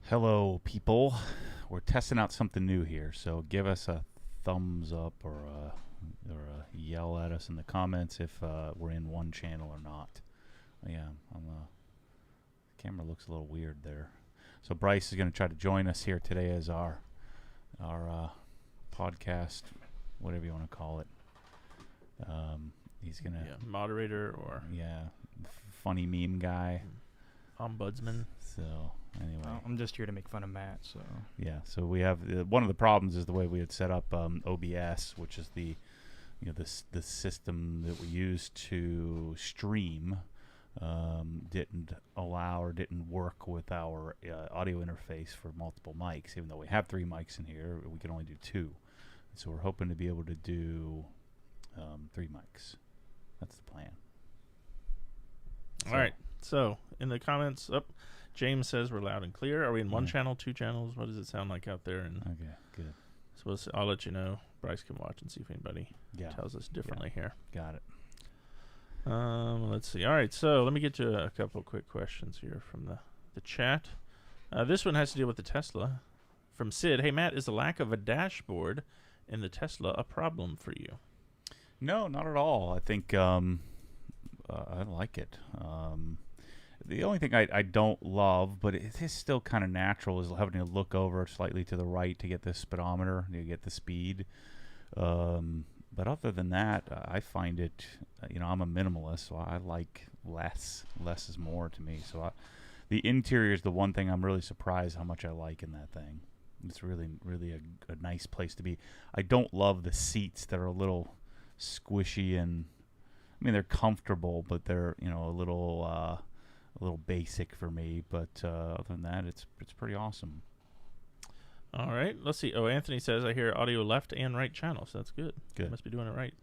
Hello, people. We're testing out something new here, so give us a thumbs up or yell at us in the comments if we're in one channel or not. Yeah, the camera looks a little weird there. So Bryce is going to try to join us here today as our podcast, whatever you want to call it. He's going to moderator or funny meme guy, ombudsman. So anyway, well, I'm just here to make fun of Matt. So yeah, so we have one of the problems is the way we had set up OBS, which is the system that we use to stream, didn't allow or didn't work with our audio interface for multiple mics. Even though we have 3 mics in here, we can only do 2. So we're hoping to be able to do 3 mics. That's the plan. All right. So in the comments, James says we're loud and clear. Are we in one channel, 2 channels? What does it sound like out there? And okay, good. So I'll let you know. Bryce can watch and see if anybody tells us differently here. Got it. Let's see. All right. So let me get to a couple quick questions here from the chat. This one has to deal with the Tesla. From Sid. Hey, Matt, is the lack of a dashboard in the Tesla a problem for you? No, not at all. I think I like it. The only thing I don't love, but it is still kind of natural, is having to look over slightly to the right to get the speedometer, to get the speed. But other than that, I find it, I'm a minimalist, so I like less. Less is more to me. So the interior is the one thing I'm really surprised how much I like in that thing. It's really, really a nice place to be. I don't love the seats that are a little squishy, and I mean they're comfortable, but they're a little basic for me. But other than that, it's pretty awesome. All right, let's see. Oh, Anthony says I hear audio left and right channels. That's good. Good. Must be doing it right.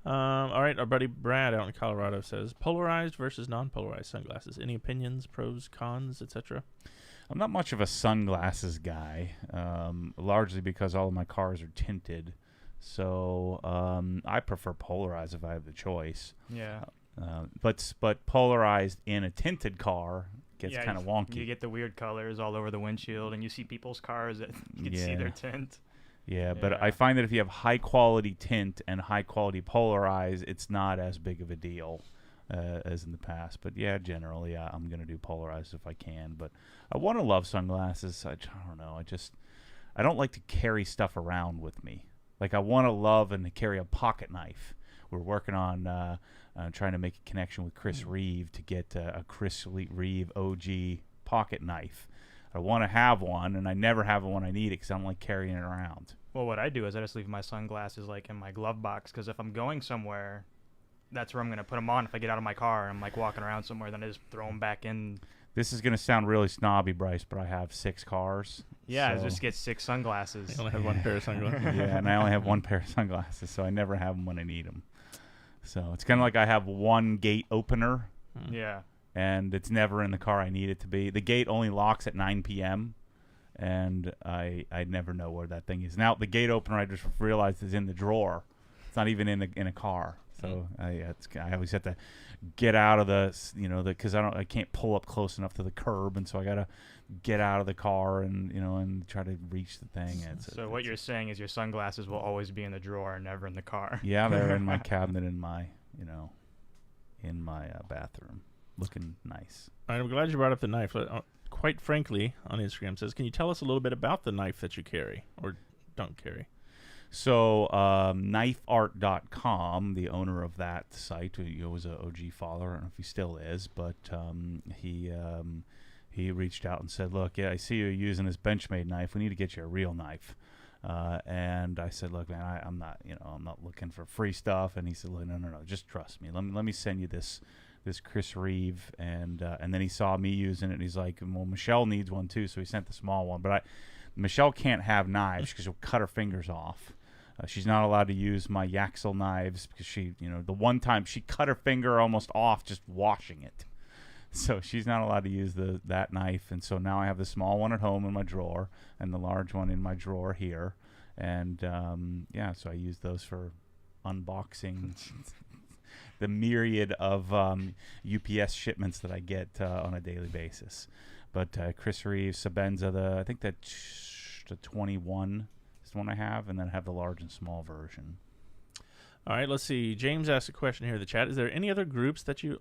All right, our buddy Brad out in Colorado says polarized versus non-polarized sunglasses. Any opinions, pros, cons, etc.? I'm not much of a sunglasses guy, largely because all of my cars are tinted. So I prefer polarized if I have the choice. yeah, but polarized in a tinted car gets kind of wonky. You get the weird colors all over the windshield, and you see people's cars that you can see their tint. Yeah, but I find that if you have high quality tint and high quality polarized, it's not as big of a deal as in the past. But yeah, generally I'm going to do polarized if I can. But I want to love sunglasses. I don't know. I don't like to carry stuff around with me. Like I want to love and carry a pocket knife. We're working on trying to make a connection with Chris Reeve to get a Chris Reeve OG pocket knife. I want to have one, and I never have it when I need it because I don't like carrying it around. Well, what I do is I just leave my sunglasses like in my glove box, because if I'm going somewhere, that's where I'm going to put them on. If I get out of my car and I'm like walking around somewhere, then I just throw them back in. This is going to sound really snobby, Bryce, but I have 6 cars. Yeah, so. I just get 6 sunglasses. I only have 1 pair of sunglasses. Yeah, and I only have 1 pair of sunglasses, so I never have them when I need them. So it's kind of like I have 1 gate opener. Yeah. And it's never in the car I need it to be. The gate only locks at 9 p.m., and I never know where that thing is. Now, the gate opener, I just realized, is in the drawer. It's not even in a car. So I always have to get out of because I can't pull up close enough to the curb, and so I got to get out of the car and try to reach the thing. So what you're saying is your sunglasses will always be in the drawer and never in the car. Yeah, they're in my cabinet in my bathroom. Looking nice. All right, I'm glad you brought up the knife. Quite frankly, on Instagram says, can you tell us a little bit about the knife that you carry or don't carry? So knifeart.com, the owner of that site, who was an OG follower, I don't know if he still is, but he reached out and said, look, I see you using this Benchmade knife. We need to get you a real knife. And I said, look, man, I'm not looking for free stuff. And he said, look, no, just trust me. Let me send you this Chris Reeve, and then he saw me using it, and he's like, well, Michelle needs one too, so he sent the small one. But Michelle can't have knives because she'll cut her fingers off. She's not allowed to use my Yaxle knives because she, the one time she cut her finger almost off just washing it. So she's not allowed to use that knife, and so now I have the small one at home in my drawer and the large one in my drawer here, and so I use those for unboxing the myriad of UPS shipments that I get on a daily basis. But Chris Reeves, Sabenza, I think that the 21 is the one I have, and then I have the large and small version. All right, let's see. James asked a question here in the chat. Is there any other groups that you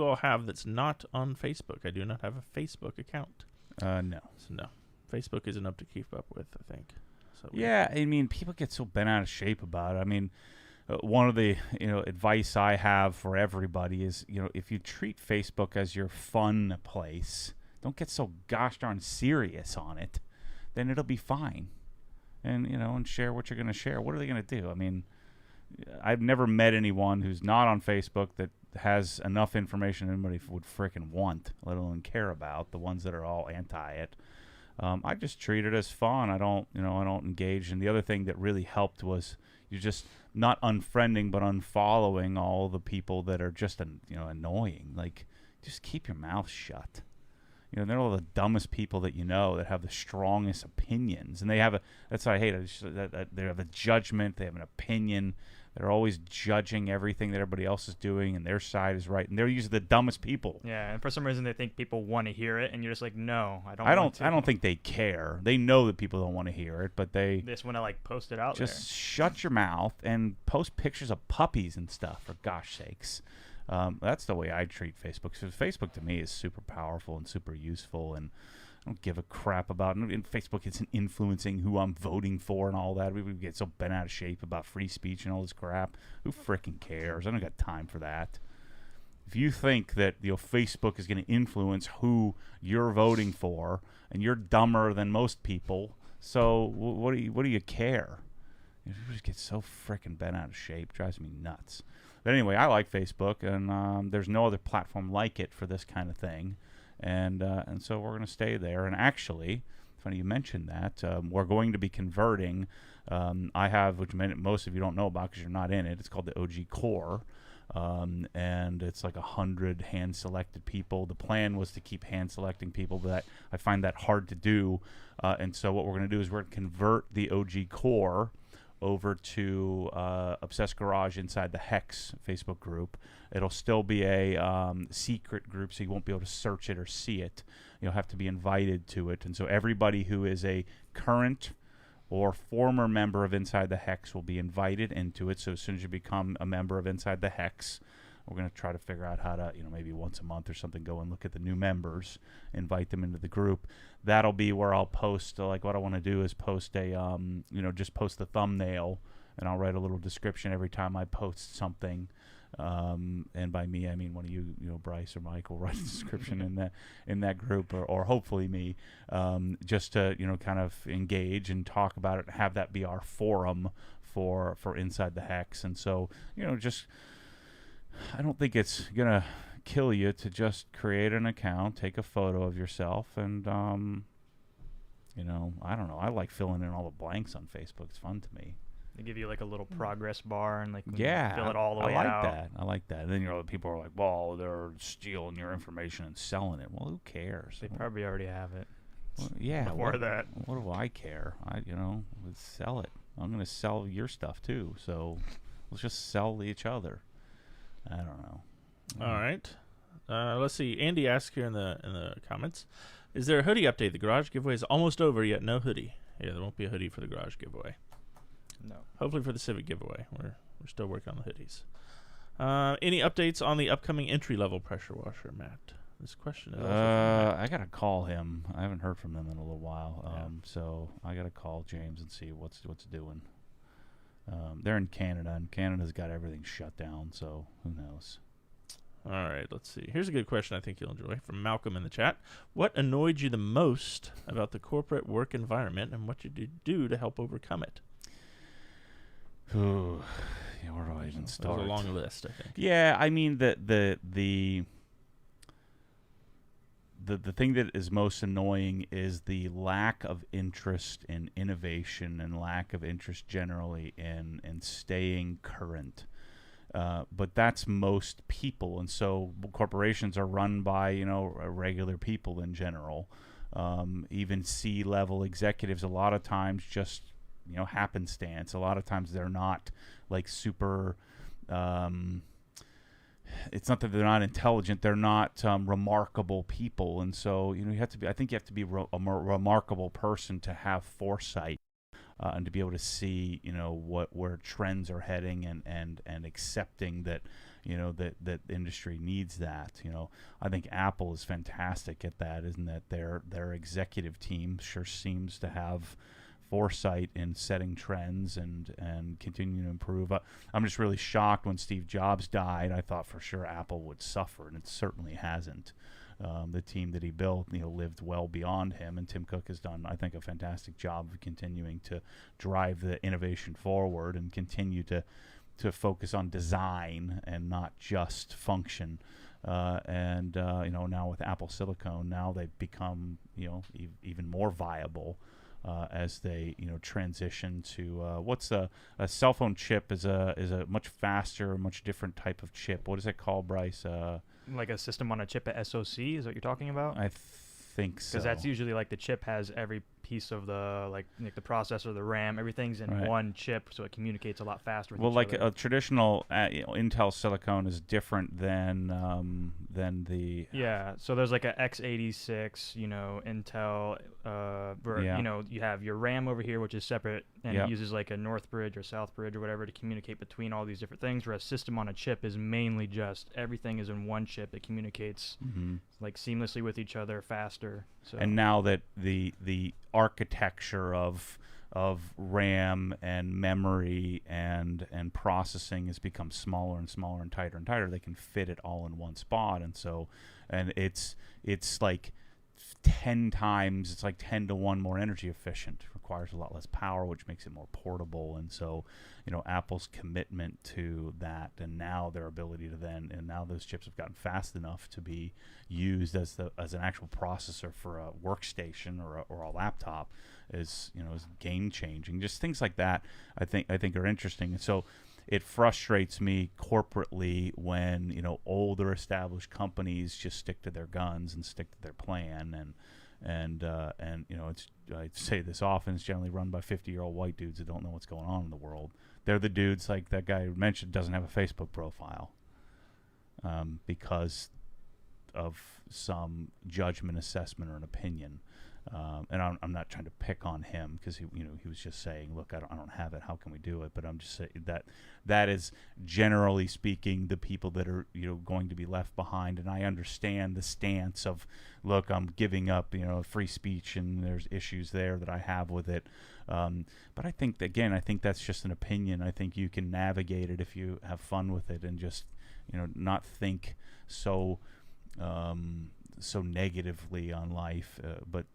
all have that's not on Facebook? I do not have a Facebook account. No. So no. Facebook isn't up to keep up with, I think. So Yeah, I mean, people get so bent out of shape about it. I mean, one of the advice I have for everybody is, if you treat Facebook as your fun place, don't get so gosh darn serious on it, then it'll be fine. And, and share what you're going to share. What are they going to do? I mean, I've never met anyone who's not on Facebook that has enough information anybody would frickin' want, let alone care about, the ones that are all anti it. I just treat it as fun. I don't engage. And the other thing that really helped was you just not unfriending, but unfollowing all the people that are just, annoying. Like, just keep your mouth shut. They're all the dumbest people that that have the strongest opinions. And they have that's what I hate. They have a judgment. They have an opinion. They're always judging everything that everybody else is doing, and their side is right. And they're usually the dumbest people. Yeah, and for some reason they think people want to hear it, and you're just like, no, I don't. I don't think they care. They know that people don't want to hear it, but they just want to post it out there. Just shut your mouth and post pictures of puppies and stuff, for gosh sakes. That's the way I treat Facebook. So Facebook to me is super powerful and super useful, and I don't give a crap about it. And Facebook isn't influencing who I'm voting for and all that. We get so bent out of shape about free speech and all this crap. Who freaking cares? I don't got time for that. If you think that Facebook is going to influence who you're voting for, and you're dumber than most people, so what do you care? You just get so freaking bent out of shape. It drives me nuts. But anyway, I like Facebook, and there's no other platform like it for this kind of thing. And so we're going to stay there. And actually, funny you mentioned that, we're going to be converting. I have, which most of you don't know about because you're not in it. It's called the OG Core. And it's like 100 hand-selected people. The plan was to keep hand-selecting people, but I find that hard to do. And so what we're going to do is we're going to convert the OG Core over to Obsessed Garage inside the Hex Facebook group. It'll still be a secret group, so you won't be able to search it or see it. You'll have to be invited to it. And so everybody who is a current or former member of Inside the Hex will be invited into it. So as soon as you become a member of Inside the Hex, we're going to try to figure out how to, maybe once a month or something, go and look at the new members, invite them into the group. That'll be where I'll post, what I want to do is post a, just post the thumbnail, and I'll write a little description every time I post something. And by me, I mean one of you, Bryce or Mike will write a description in that group, or hopefully me, just to, kind of engage and talk about it, and have that be our forum for Inside the Hex. And so, just, I don't think it's going to kill you to just create an account, take a photo of yourself, and, I don't know. I like filling in all the blanks on Facebook. It's fun to me. They give you a little progress bar and yeah, fill it all the way out. I like that. And then people are like, well, they're stealing your information and selling it. Well, who cares? They probably already have it. Well, yeah. Before that. What do I care? Let's sell it. I'm going to sell your stuff too. So let's just sell each other. I don't know. All right. Let's see. Andy asked here in the comments, is there a hoodie update? The garage giveaway is almost over, yet no hoodie. Yeah, there won't be a hoodie for the garage giveaway. No. Hopefully for the Civic giveaway. We're still working on the hoodies. Any updates on the upcoming entry-level pressure washer, Matt? This question is also from Matt. I gotta call him. I haven't heard from them in a little while. Yeah. So I gotta call James and see what's doing. They're in Canada, and Canada's got everything shut down. So who knows? All right, let's see. Here's a good question I think you'll enjoy from Malcolm in the chat. What annoyed you the most about the corporate work environment, and what did you do to help overcome it? Ooh, yeah, where do I even start? There's a long list, I think. Yeah, I mean the thing that is most annoying is the lack of interest in innovation and lack of interest generally in staying current. But that's most people, and so corporations are run by regular people in general. Even C-level executives, a lot of times just happenstance. A lot of times they're not like super it's not that they're not intelligent; they're not remarkable people, and so you have to be. I think you have to be a more remarkable person to have foresight and to be able to see, where trends are heading, and accepting that, that the industry needs that. I think Apple is fantastic at that, isn't that their executive team sure seems to have foresight in setting trends and continuing to improve. I'm just really shocked when Steve Jobs died. I thought for sure Apple would suffer, and it certainly hasn't. The team that he built, lived well beyond him, and Tim Cook has done, I think, a fantastic job of continuing to drive the innovation forward and continue to focus on design and not just function. Now with Apple Silicon, now they've become even more viable as they transition to what's a cell phone chip is a much faster, much different type of chip. What is it called, Bryce? Like a system on a chip at SoC is what you're talking about? I think so. Because that's usually like the chip has every piece of the like the processor, the RAM, everything's in one chip, so it communicates a lot faster with each other. A traditional Intel Silicon is different than the So there's like a x86, Intel, you have your RAM over here, which is separate, and it uses like a North Bridge or South Bridge or whatever to communicate between all these different things. Whereas system on a chip is mainly just everything is in one chip. It communicates like seamlessly with each other, faster. So. And now that the architecture of RAM and memory and processing has become smaller and smaller and tighter, they can fit it all in one spot, and it's like 10 times, it's like 10 to 1 more energy efficient. Requires a lot less power, which makes it more portable. And so Apple's commitment to that, and now their ability to and now those chips have gotten fast enough to be used as an actual processor for a workstation or a laptop is game changing. Just things like that I think are interesting. And so it frustrates me corporately when older established companies just stick to their guns and stick to their plan, and it's, I say this often, it's generally run by 50-year-old white dudes that don't know what's going on in the world. They're the dudes, like that guy who mentioned, doesn't have a Facebook profile because of some judgment, assessment, or an opinion. And I'm not trying to pick on him because he was just saying, look, I don't have it. How can we do it? But I'm just saying that is generally speaking the people that are going to be left behind. And I understand the stance of, look, I'm giving up free speech, and there's issues there that I have with it. But I think that's just an opinion. I think you can navigate it if you have fun with it and just not think so negatively on life, but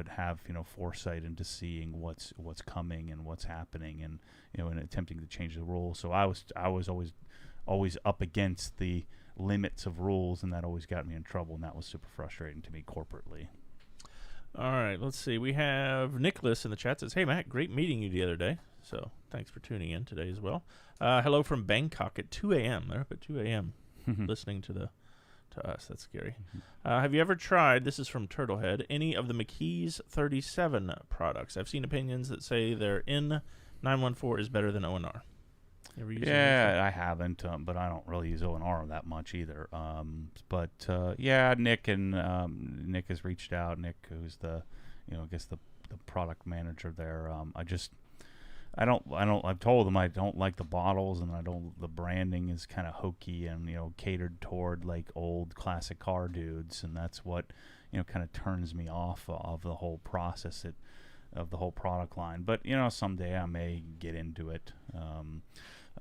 have foresight into seeing what's coming and what's happening, and and attempting to change the rules. So I was always up against the limits of rules, and that always got me in trouble, and that was super frustrating to me corporately. All right, let's see. We have Nicholas in the chat says, "Hey Matt, great meeting you the other day." So thanks for tuning in today as well. Hello from Bangkok at 2 a.m. They're up at 2 a.m. listening to us. That's scary. Have you ever tried, this is from Turtlehead, any of the McKee's 37 products? I've seen opinions that say their N914 is better than ONR. You ever use I haven't, but I don't really use ONR that much either. Nick Nick has reached out. Nick, who's the, I guess the product manager there. I've told them I don't like the bottles, and the branding is kind of hokey and, catered toward like old classic car dudes. And that's what, kind of turns me off of the whole process of the whole product line. But, someday I may get into it.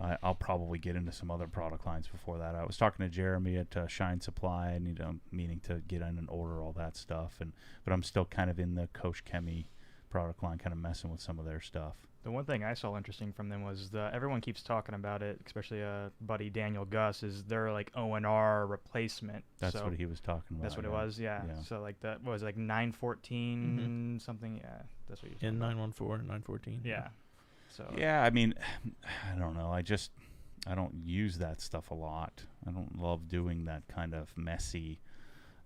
I'll probably get into some other product lines before that. I was talking to Jeremy at Shine Supply, and, meaning to get in and order all that stuff. But I'm still kind of in the Koch Chemie product line, kind of messing with some of their stuff. The one thing I saw interesting from them was everyone keeps talking about it, especially buddy Daniel Gus, is their like O&R replacement. That's what he was talking about. That's what it was, yeah. So like that was like 914 something, yeah. That's what you. In 914, 914. Yeah. So. Yeah, I mean, I don't know. I don't use that stuff a lot. I don't love doing that kind of messy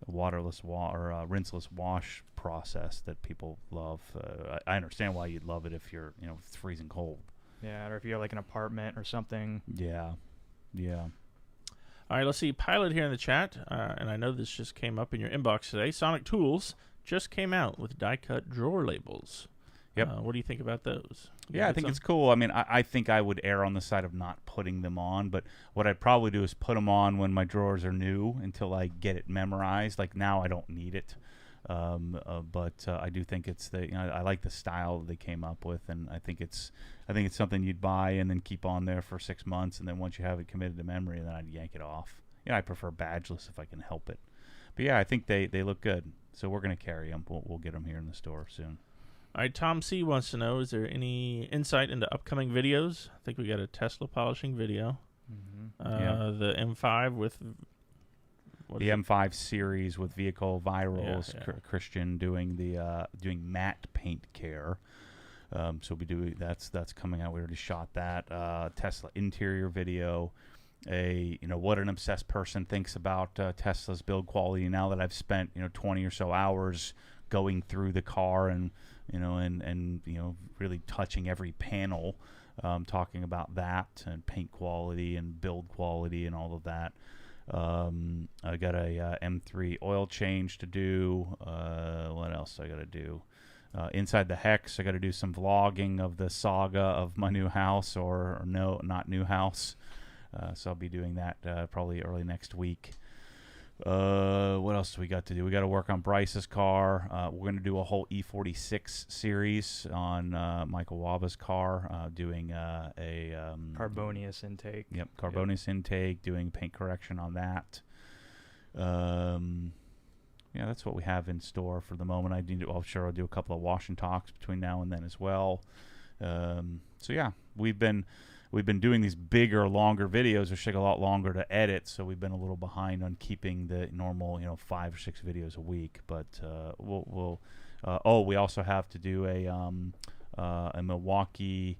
waterless or rinseless wash process that people love. I understand why you'd love it if you're it's freezing cold. Yeah, or if you're like an apartment or something. Yeah. All right, let's see. Pilot here in the chat, and I know this just came up in your inbox today. Sonic Tools just came out with die-cut drawer labels. Yep. What do you think about those? Yeah, I think it's cool. I mean, I think I would err on the side of not putting them on, but what I'd probably do is put them on when my drawers are new until I get it memorized. Like now I don't need it. But I do think it's I like the style they came up with, and I think it's something you'd buy and then keep on there for 6 months, and then once you have it committed to memory, then I'd yank it off. I prefer badgeless if I can help it. But yeah, I think they look good, so we're gonna carry them. We'll get them here in the store soon. All right, Tom C wants to know: is there any insight into upcoming videos? I think we got a Tesla polishing video. Mm-hmm. The M5 with. The M5 series with vehicle virals, Yeah. Christian doing doing matte paint care. So that's coming out. We already shot that. Tesla interior video. What an obsessed person thinks about Tesla's build quality. Now that I've spent 20 or so hours going through the car and really touching every panel, talking about that and paint quality and build quality and all of that. I got a M3 oil change to do. What else I got to do? Inside the Hex, I got to do some vlogging of the saga of my new house, or no, not new house. So I'll be doing that probably early next week. What else do we got to do? We got to work on Bryce's car. We're going to do a whole E46 series on Michael Waba's car, doing a Carbonius intake. Yep, Carbonius intake, doing paint correction on that. Yeah, that's what we have in store for the moment. I'm sure I'll do a couple of wash and talks between now and then as well. So yeah, we've been doing these bigger, longer videos, which take a lot longer to edit, so we've been a little behind on keeping the normal, 5 or 6 videos a week. But we also have to do a Milwaukee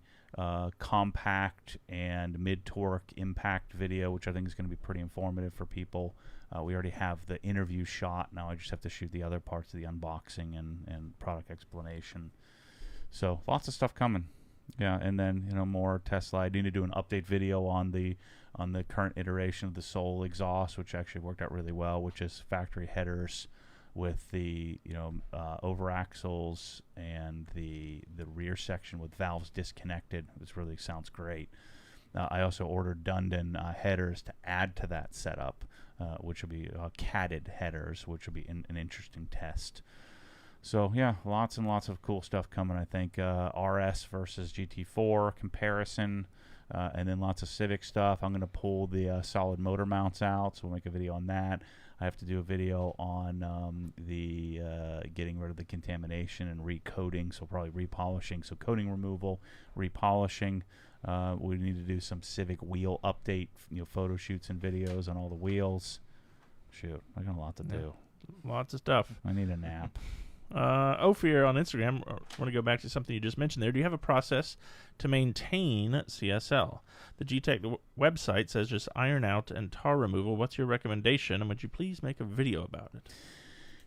compact and mid-torque impact video, which I think is going to be pretty informative for people. We already have the interview shot. Now I just have to shoot the other parts of the unboxing and product explanation. So lots of stuff coming. Yeah, and then more Tesla. I need to do an update video on the current iteration of the Soul exhaust, which actually worked out really well, which is factory headers with the over axles and the rear section with valves disconnected. It sounds great. I also ordered Dundon headers to add to that setup, which will be catted headers, which will be an interesting test. So yeah, lots and lots of cool stuff coming. I think RS versus GT4 comparison, and then lots of Civic stuff. I'm going to pull the solid motor mounts out, so we'll make a video on that. I have to do a video on the getting rid of the contamination and recoating, so probably repolishing. So coating removal, repolishing. We need to do some Civic wheel update, photo shoots and videos on all the wheels. Shoot, I got a lot to do. Lots of stuff. I need a nap. Ophir on Instagram, I want to go back to something you just mentioned there. Do you have a process to maintain CSL? The GTEC website says just iron out and tar removal. What's your recommendation, and would you please make a video about it?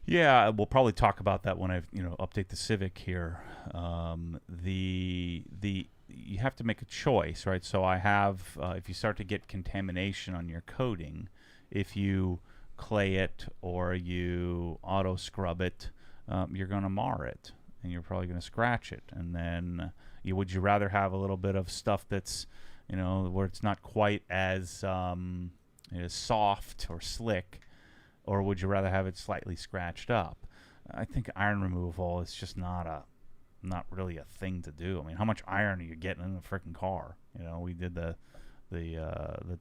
Yeah, we'll probably talk about that when I update the Civic here. You have to make a choice, right? So I have, if you start to get contamination on your coating, if you clay it or you auto scrub it, you're going to mar it, and you're probably going to scratch it. And then would you rather have a little bit of stuff that's, where it's not quite as soft or slick, or would you rather have it slightly scratched up? I think iron removal is just not really a thing to do. I mean, how much iron are you getting in the freaking car? We did the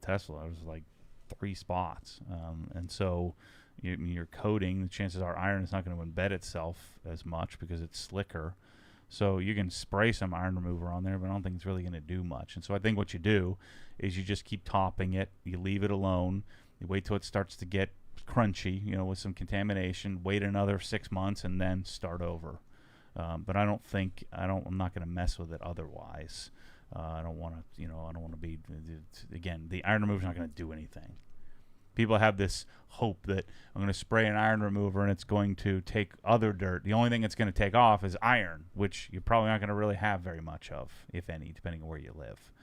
Tesla. It was like 3 spots, and so your coating, the chances are iron is not going to embed itself as much because it's slicker. So you can spray some iron remover on there, but I don't think it's really going to do much. And so I think what you do is you just keep topping it. You leave it alone. You wait till it starts to get crunchy, with some contamination. Wait another 6 months and then start over. But I'm not going to mess with it otherwise. I don't want to be. Again, the iron remover is not going to do anything. People have this hope that I'm going to spray an iron remover and it's going to take other dirt. The only thing it's going to take off is iron, which you're probably not going to really have very much of, if any, depending on where you live.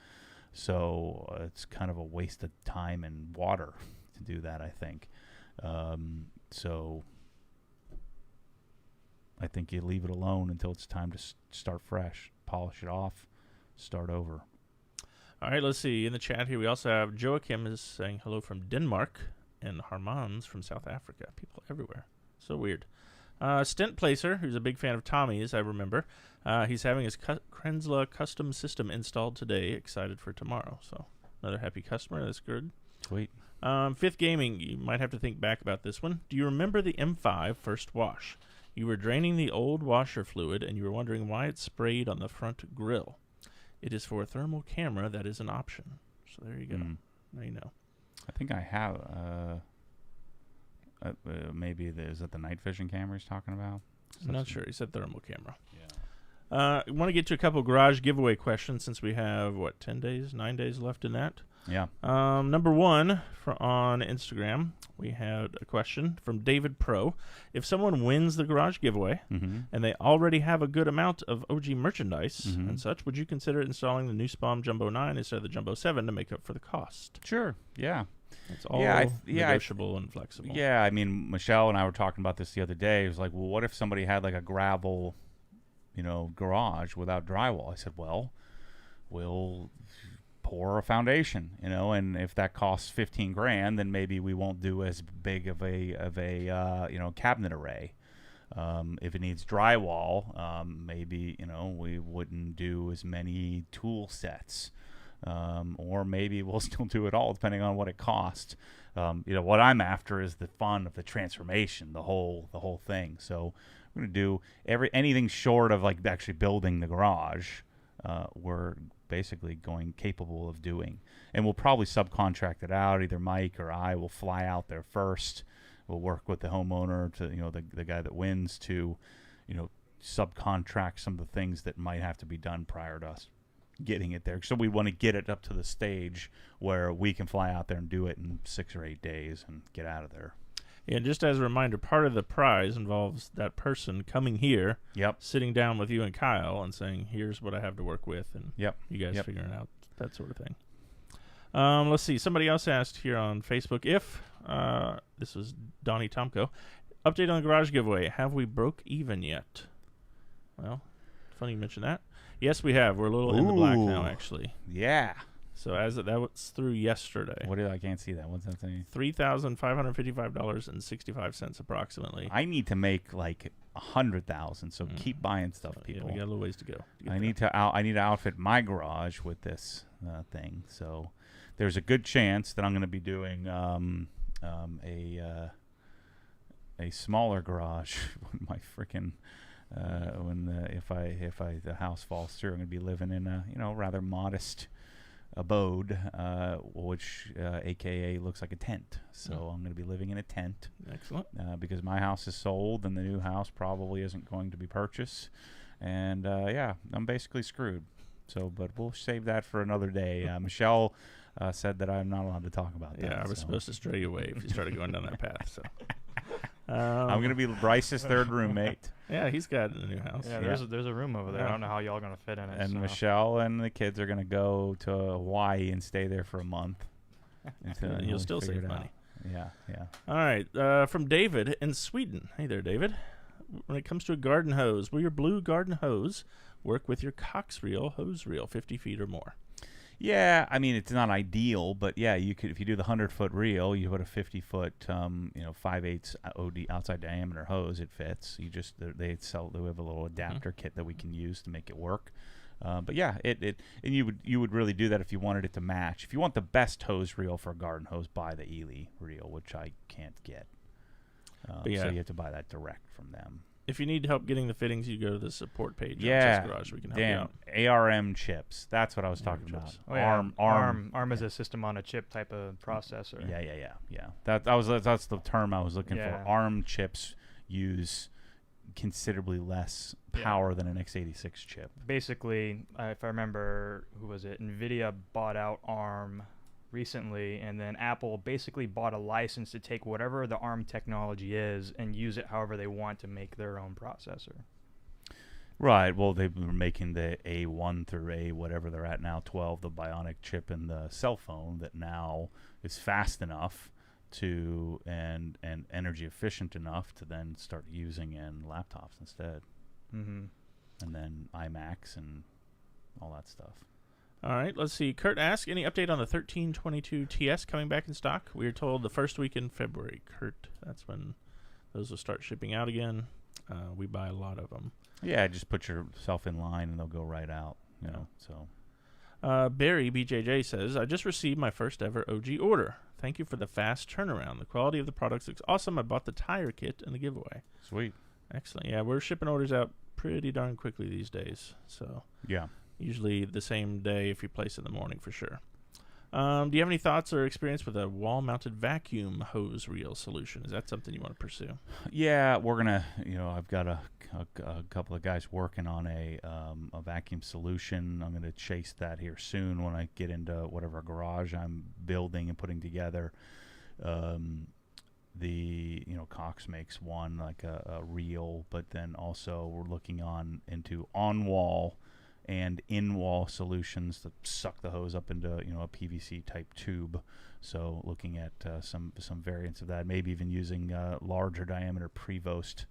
So it's kind of a waste of time and water to do that, I think. So I think you leave it alone until it's time to start fresh, polish it off, start over. All right, let's see. In the chat here, we also have Joachim is saying hello from Denmark and Harmans from South Africa. People everywhere. So weird. Stent Placer, who's a big fan of Tommy's, I remember. He's having his Krenzla custom system installed today. Excited for tomorrow. So another happy customer. That's good. Sweet. Fifth Gaming, you might have to think back about this one. Do you remember the M5 first wash? You were draining the old washer fluid, and you were wondering why it sprayed on the front grille. It is for a thermal camera that is an option. So there you go. Now you know. I think I have. Maybe is that the night vision camera he's talking about? I'm not sure. He said thermal camera. Yeah. I want to get to a couple garage giveaway questions since we have, 9 days left in that. Yeah. Number one, on Instagram, we had a question from David Pro. If someone wins the garage giveaway and they already have a good amount of OG merchandise and such, would you consider installing the new Spawn Jumbo 9 instead of the Jumbo 7 to make up for the cost? Sure. Yeah. It's all negotiable and flexible. Yeah, I mean, Michelle and I were talking about this the other day. It was like, well, what if somebody had like a gravel, garage without drywall? I said, well, we'll pour a foundation, and if that costs $15,000, then maybe we won't do as big of a cabinet array. If it needs drywall, maybe we wouldn't do as many tool sets. Or maybe we'll still do it all depending on what it costs. What I'm after is the fun of the transformation, the whole thing. So we're going to do anything short of like actually building the garage. We're basically capable of doing, and we'll probably subcontract it out. Either Mike or I will fly out there first. We'll work with the homeowner to the guy that wins to subcontract some of the things that might have to be done prior to us getting it there. So we want to get it up to the stage where we can fly out there and do it in 6 or 8 days and get out of there. Yeah, just as a reminder, part of the prize involves that person coming here, sitting down with you and Kyle and saying, here's what I have to work with, and you guys figuring out that sort of thing. Let's see. Somebody else asked here on Facebook if, this was Donnie Tomko, update on the garage giveaway. Have we broke even yet? Well, funny you mention that. Yes, we have. We're a little in the black now, actually. Yeah. So that was through yesterday. I can't see that. What's that saying? $3,555.65 approximately. I need to make like 100,000. So keep buying stuff, people. We got a little ways to go. I need to outfit my garage with this thing. So there's a good chance that I'm going to be doing a smaller garage with my freaking. If the house falls through, I'm going to be living in a rather modest abode, which AKA looks like a tent. So I'm going to be living in a tent. Excellent. Because my house is sold and the new house probably isn't going to be purchased, and I'm basically screwed. So, but we'll save that for another day. Michelle said that I'm not allowed to talk about that. Yeah, I was supposed to stray you away if you started going down that path. So. I'm going to be Bryce's third roommate. Yeah, he's got a new house. Yeah, there's a room over there. I don't know how y'all going to fit in it. And Michelle and the kids are going to go to Hawaii and stay there for a month. You'll still save money. Yeah. All right, from David in Sweden. Hey there, David. When it comes to a garden hose, will your blue garden hose work with your Cox reel hose reel 50 feet or more? Yeah, I mean, it's not ideal, but yeah, you could, if you do the 100-foot reel, you put a 50-foot, 5/8 OD outside diameter hose, it fits. They have a little adapter kit that we can use to make it work. But yeah, and you would really do that if you wanted it to match. If you want the best hose reel for a garden hose, buy the Ely reel, which I can't get. So you have to buy that direct from them. If you need help getting the fittings, you go to the support page on Chess Garage. We can help you out. ARM chips. That's what I was talking about. Oh, yeah. ARM is a system on a chip type of processor. Yeah. That's the term I was looking for. ARM chips use considerably less power than an x86 chip. Basically, if I remember, who was it? NVIDIA bought out ARM recently, and then Apple basically bought a license to take whatever the ARM technology is and use it however they want to make their own processor. Right. Well, they were making the A1 through A whatever they're at now, 12, the Bionic chip in the cell phone that now is fast enough to and energy efficient enough to then start using in laptops instead. Mm-hmm. And then iMacs and all that stuff. All right, let's see. Kurt asks, any update on the 1322 TS coming back in stock? We are told the first week in February. Kurt, that's when those will start shipping out again. We buy a lot of them. Yeah, just put yourself in line and they'll go right out. You know, so. Barry BJJ says, I just received my first ever OG order. Thank you for the fast turnaround. The quality of the products looks awesome. I bought the tire kit and the giveaway. Sweet. Excellent. Yeah, we're shipping orders out pretty darn quickly these days. So yeah, usually the same day if you place in the morning for sure. Do you have any thoughts or experience with a wall-mounted vacuum hose reel solution? Is that something you want to pursue? Yeah, we're gonna. I've got a couple of guys working on a vacuum solution. I'm gonna chase that here soon when I get into whatever garage I'm building and putting together. Cox makes one like a reel, but then also we're looking into on-wall and in-wall solutions that suck the hose up into a PVC type tube. So looking at some variants of that, maybe even using larger diameter Prevost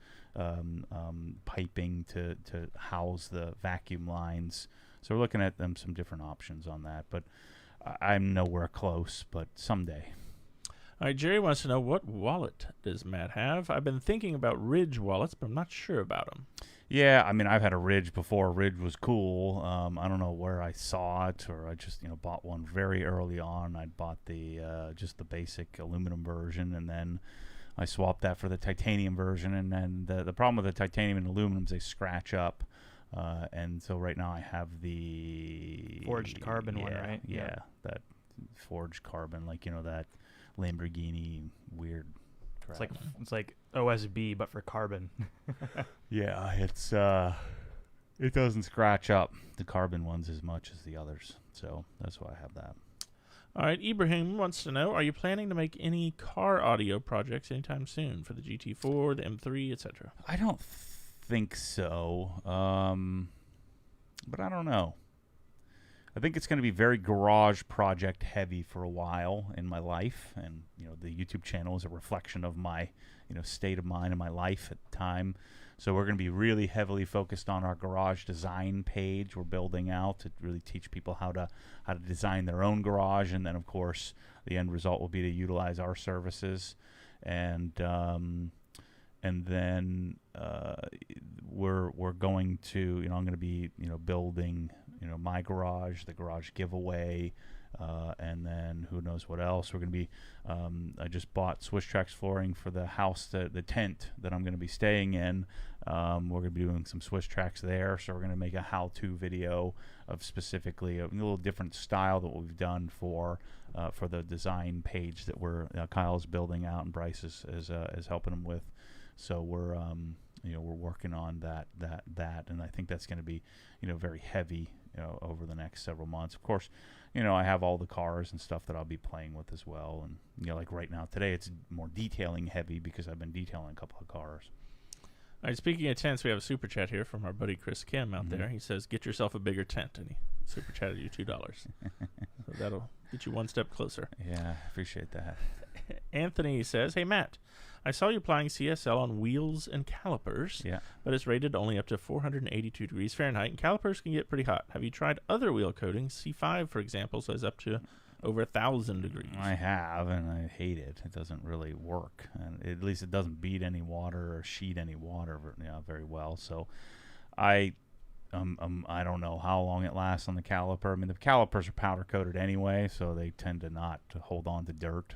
piping to house the vacuum lines. So we're looking at some different options on that, but I'm nowhere close, but someday. All right, Jerry wants to know, what wallet does Matt have? I've been thinking about Ridge wallets, but I'm not sure about them. Yeah, I mean, I've had a Ridge before. Ridge was cool. I don't know where I saw it, or I just bought one very early on. I bought the just the basic aluminum version, and then I swapped that for the titanium version. And then the problem with the titanium and aluminum is they scratch up. And so right now I have the forged carbon one, right? Yeah, that forged carbon, like that Lamborghini weird crap. It's like OSB but for carbon. Yeah, it doesn't scratch up the carbon ones as much as the others, so that's why I have that. All right, Ibrahim wants to know, are you planning to make any car audio projects anytime soon for the GT4, the M3, etc.? I don't think so, but I don't know. I think it's going to be very garage project heavy for a while in my life, and the YouTube channel is a reflection of my state of mind and my life at the time. So we're going to be really heavily focused on our garage design page we're building out to really teach people how to design their own garage, and then of course the end result will be to utilize our services, and then we're going to I'm going to be building my garage, the garage giveaway, and then who knows what else. We're going to be I just bought Swiss Tracks flooring for the house, the tent that I'm going to be staying in. We're going to be doing some Swiss Tracks there, so we're going to make a how-to video of specifically a little different style that we've done for the design page that Kyle's building out and Bryce is helping him with. So we're working on that, and I think that's going to be very heavy over the next several months. Of course, I have all the cars and stuff that I'll be playing with as well, and like right now today it's more detailing heavy because I've been detailing a couple of cars. All right, speaking of tents, we have a super chat here from our buddy Chris Kim out there. He says, get yourself a bigger tent, and he super chatted you $2. So that'll get you one step closer. Yeah, I appreciate that. Anthony says, hey Matt, I saw you applying CSL on wheels and calipers, but it's rated only up to 482 degrees Fahrenheit, and calipers can get pretty hot. Have you tried other wheel coatings? C5, for example, says up to over 1,000 degrees. I have, and I hate it. It doesn't really work, and at least it doesn't beat any water or sheet any water very well. So I don't know how long it lasts on the caliper. I mean, the calipers are powder coated anyway, so they tend to not hold on to dirt.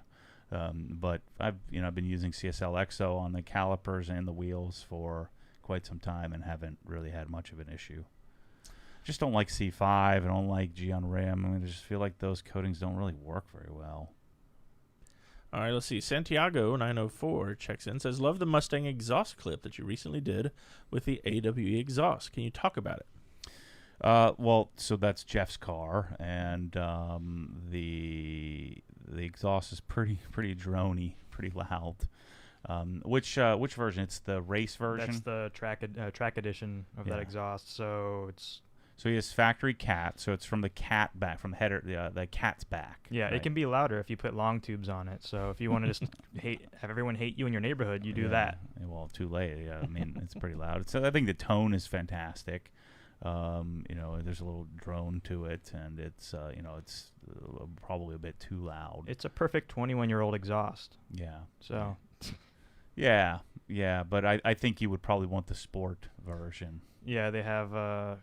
But I've been using CSL Exo on the calipers and the wheels for quite some time and haven't really had much of an issue. Just don't like C5. I don't like G on rim. I mean, I just feel like those coatings don't really work very well. All right, let's see. Santiago 904 checks in, says, love the Mustang exhaust clip that you recently did with the AWE exhaust. Can you talk about it? Well, so that's Jeff's car, and the exhaust is pretty droney, pretty loud. Which version? It's the race version. That's the track edition of that exhaust. So it's So he has factory cat. So it's from the cat back, from the header, the cat's back. Yeah, right? it can be louder if you put long tubes on it. So if you want to just have everyone hate you in your neighborhood, you do that. Well, too late. Yeah, I mean, it's pretty loud. So I think the tone is fantastic. There's a little drone to it, and it's it's probably a bit too loud. It's a perfect 21-year-old exhaust. Yeah. So. Yeah, but I think you would probably want the sport version. Yeah, they have what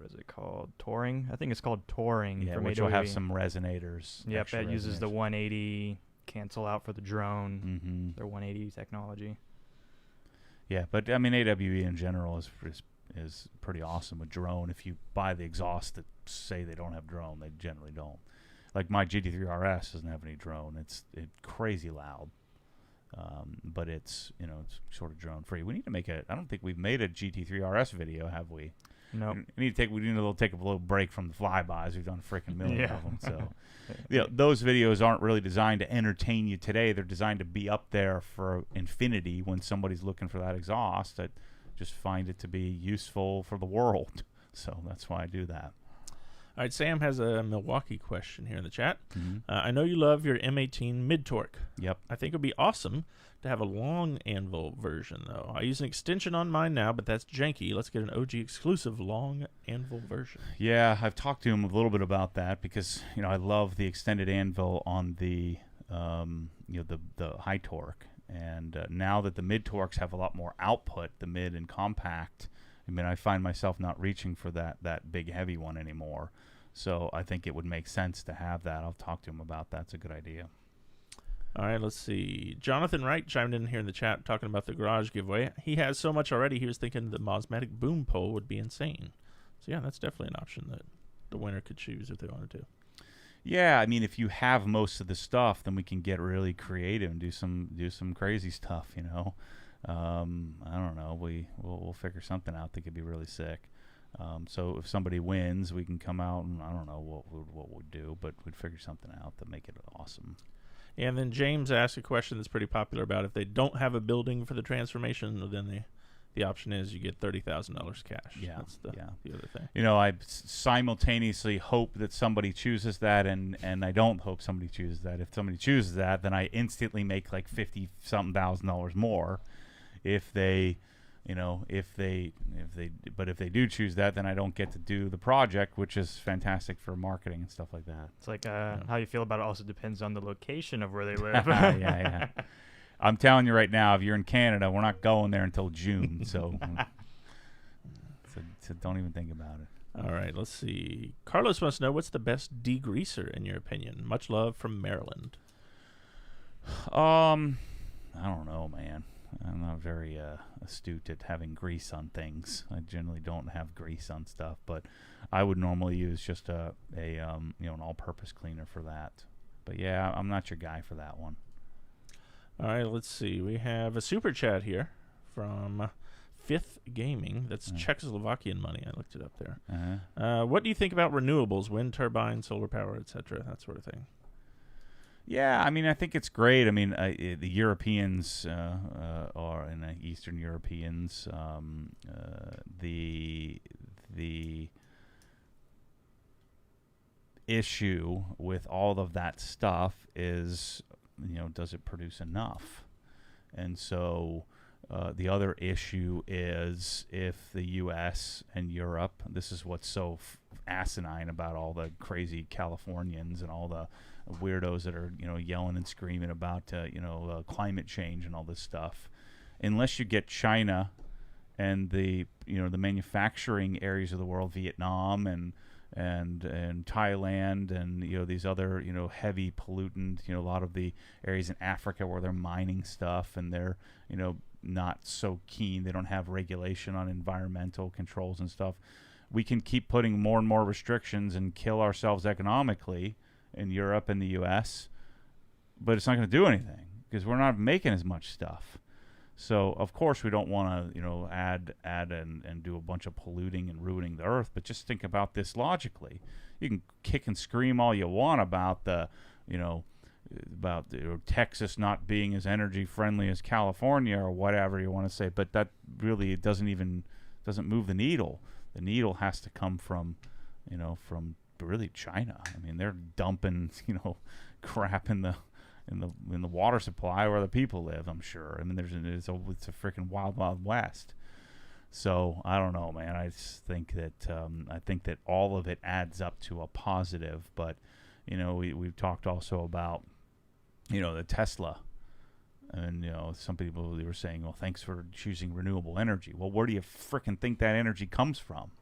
is it called? Touring? I think it's called Touring. Yeah, from which AWE. will have some resonators. Yep, it uses the 180 cancel out for the drone. Mm-hmm. Their 180 technology. Yeah, but I mean AWE in general is pretty awesome with drone. If you buy the exhaust that say they don't have drone, they generally don't. Like my GT3 RS doesn't have any drone. It's crazy loud. But it's sort of drone free. We need to make I don't think we've made a GT3 RS video, have we? No. We need to take a little break from the flybys. We've done a freaking million Yeah. of them. So, those videos aren't really designed to entertain you today. They're designed to be up there for infinity when somebody's looking for that exhaust. I just find it to be useful for the world. So that's why I do that. All right, Sam has a Milwaukee question here in the chat. Mm-hmm. I know you love your M18 mid-torque. Yep. I think it would be awesome to have a long anvil version, though. I use an extension on mine now, but that's janky. Let's get an OG exclusive long anvil version. Yeah, I've talked to him a little bit about that because I love the extended anvil on the the high torque, and now that the mid torques have a lot more output, the mid and compact. I mean, I find myself not reaching for that big heavy one anymore. So I think it would make sense to have that. I'll talk to him about that. It's a good idea. All right, let's see. Jonathan Wright chimed in here in the chat talking about the garage giveaway. He has so much already, he was thinking the Mosmatic boom pole would be insane. So yeah, that's definitely an option that the winner could choose if they wanted to. Yeah, I mean, if you have most of the stuff, then we can get really creative and do some crazy stuff, I don't know. We'll figure something out that could be really sick. So if somebody wins, we can come out and I don't know what we'd do, but we'd figure something out to make it awesome. And then James asked a question that's pretty popular about if they don't have a building for the transformation, then the option is you get $30,000 cash. Yeah, that's the other thing. I simultaneously hope that somebody chooses that, and I don't hope somebody chooses that. If somebody chooses that, then I instantly make like $50,000 more. If they do choose that, then I don't get to do the project, which is fantastic for marketing and stuff like that. It's like how you feel about it also depends on the location of where they live. Yeah. I'm telling you right now, if you're in Canada, we're not going there until June, so don't even think about it. All right, let's see. Carlos wants to know, what's the best degreaser in your opinion? Much love from Maryland. I don't know, man. I'm not very astute at having grease on things. I generally don't have grease on stuff, but I would normally use just an all-purpose cleaner for that. But yeah, I'm not your guy for that one. All right, let's see. We have a super chat here from Fifth Gaming. That's Czechoslovakian money. I looked it up there. Uh-huh. What do you think about renewables, wind turbines, solar power, etc., that sort of thing? Yeah, I mean, I think it's great. I mean, the Europeans or in the Eastern Europeans, the issue with all of that stuff is, does it produce enough? And so the other issue is if the U.S. and Europe, this is what's so asinine about all the crazy Californians and all the weirdos that are yelling and screaming about climate change and all this stuff. Unless you get China and the manufacturing areas of the world, Vietnam and Thailand and these other heavy pollutant, a lot of the areas in Africa where they're mining stuff and they're not so keen, they don't have regulation on environmental controls and stuff. We can keep putting more and more restrictions and kill ourselves economically in Europe and the U.S., but it's not going to do anything because we're not making as much stuff. So of course we don't want to add and do a bunch of polluting and ruining the earth, but just think about this logically. You can kick and scream all you want about Texas not being as energy friendly as California or whatever you want to say, but that really doesn't move the needle. The needle has to come from, from really China. I mean, they're dumping, crap in the water supply where the people live. I'm sure. I mean, it's a freaking wild, wild west. So I don't know, man. I just think that all of it adds up to a positive. But we've talked also about the Tesla. And, some people were saying, well, thanks for choosing renewable energy. Well, where do you frickin' think that energy comes from?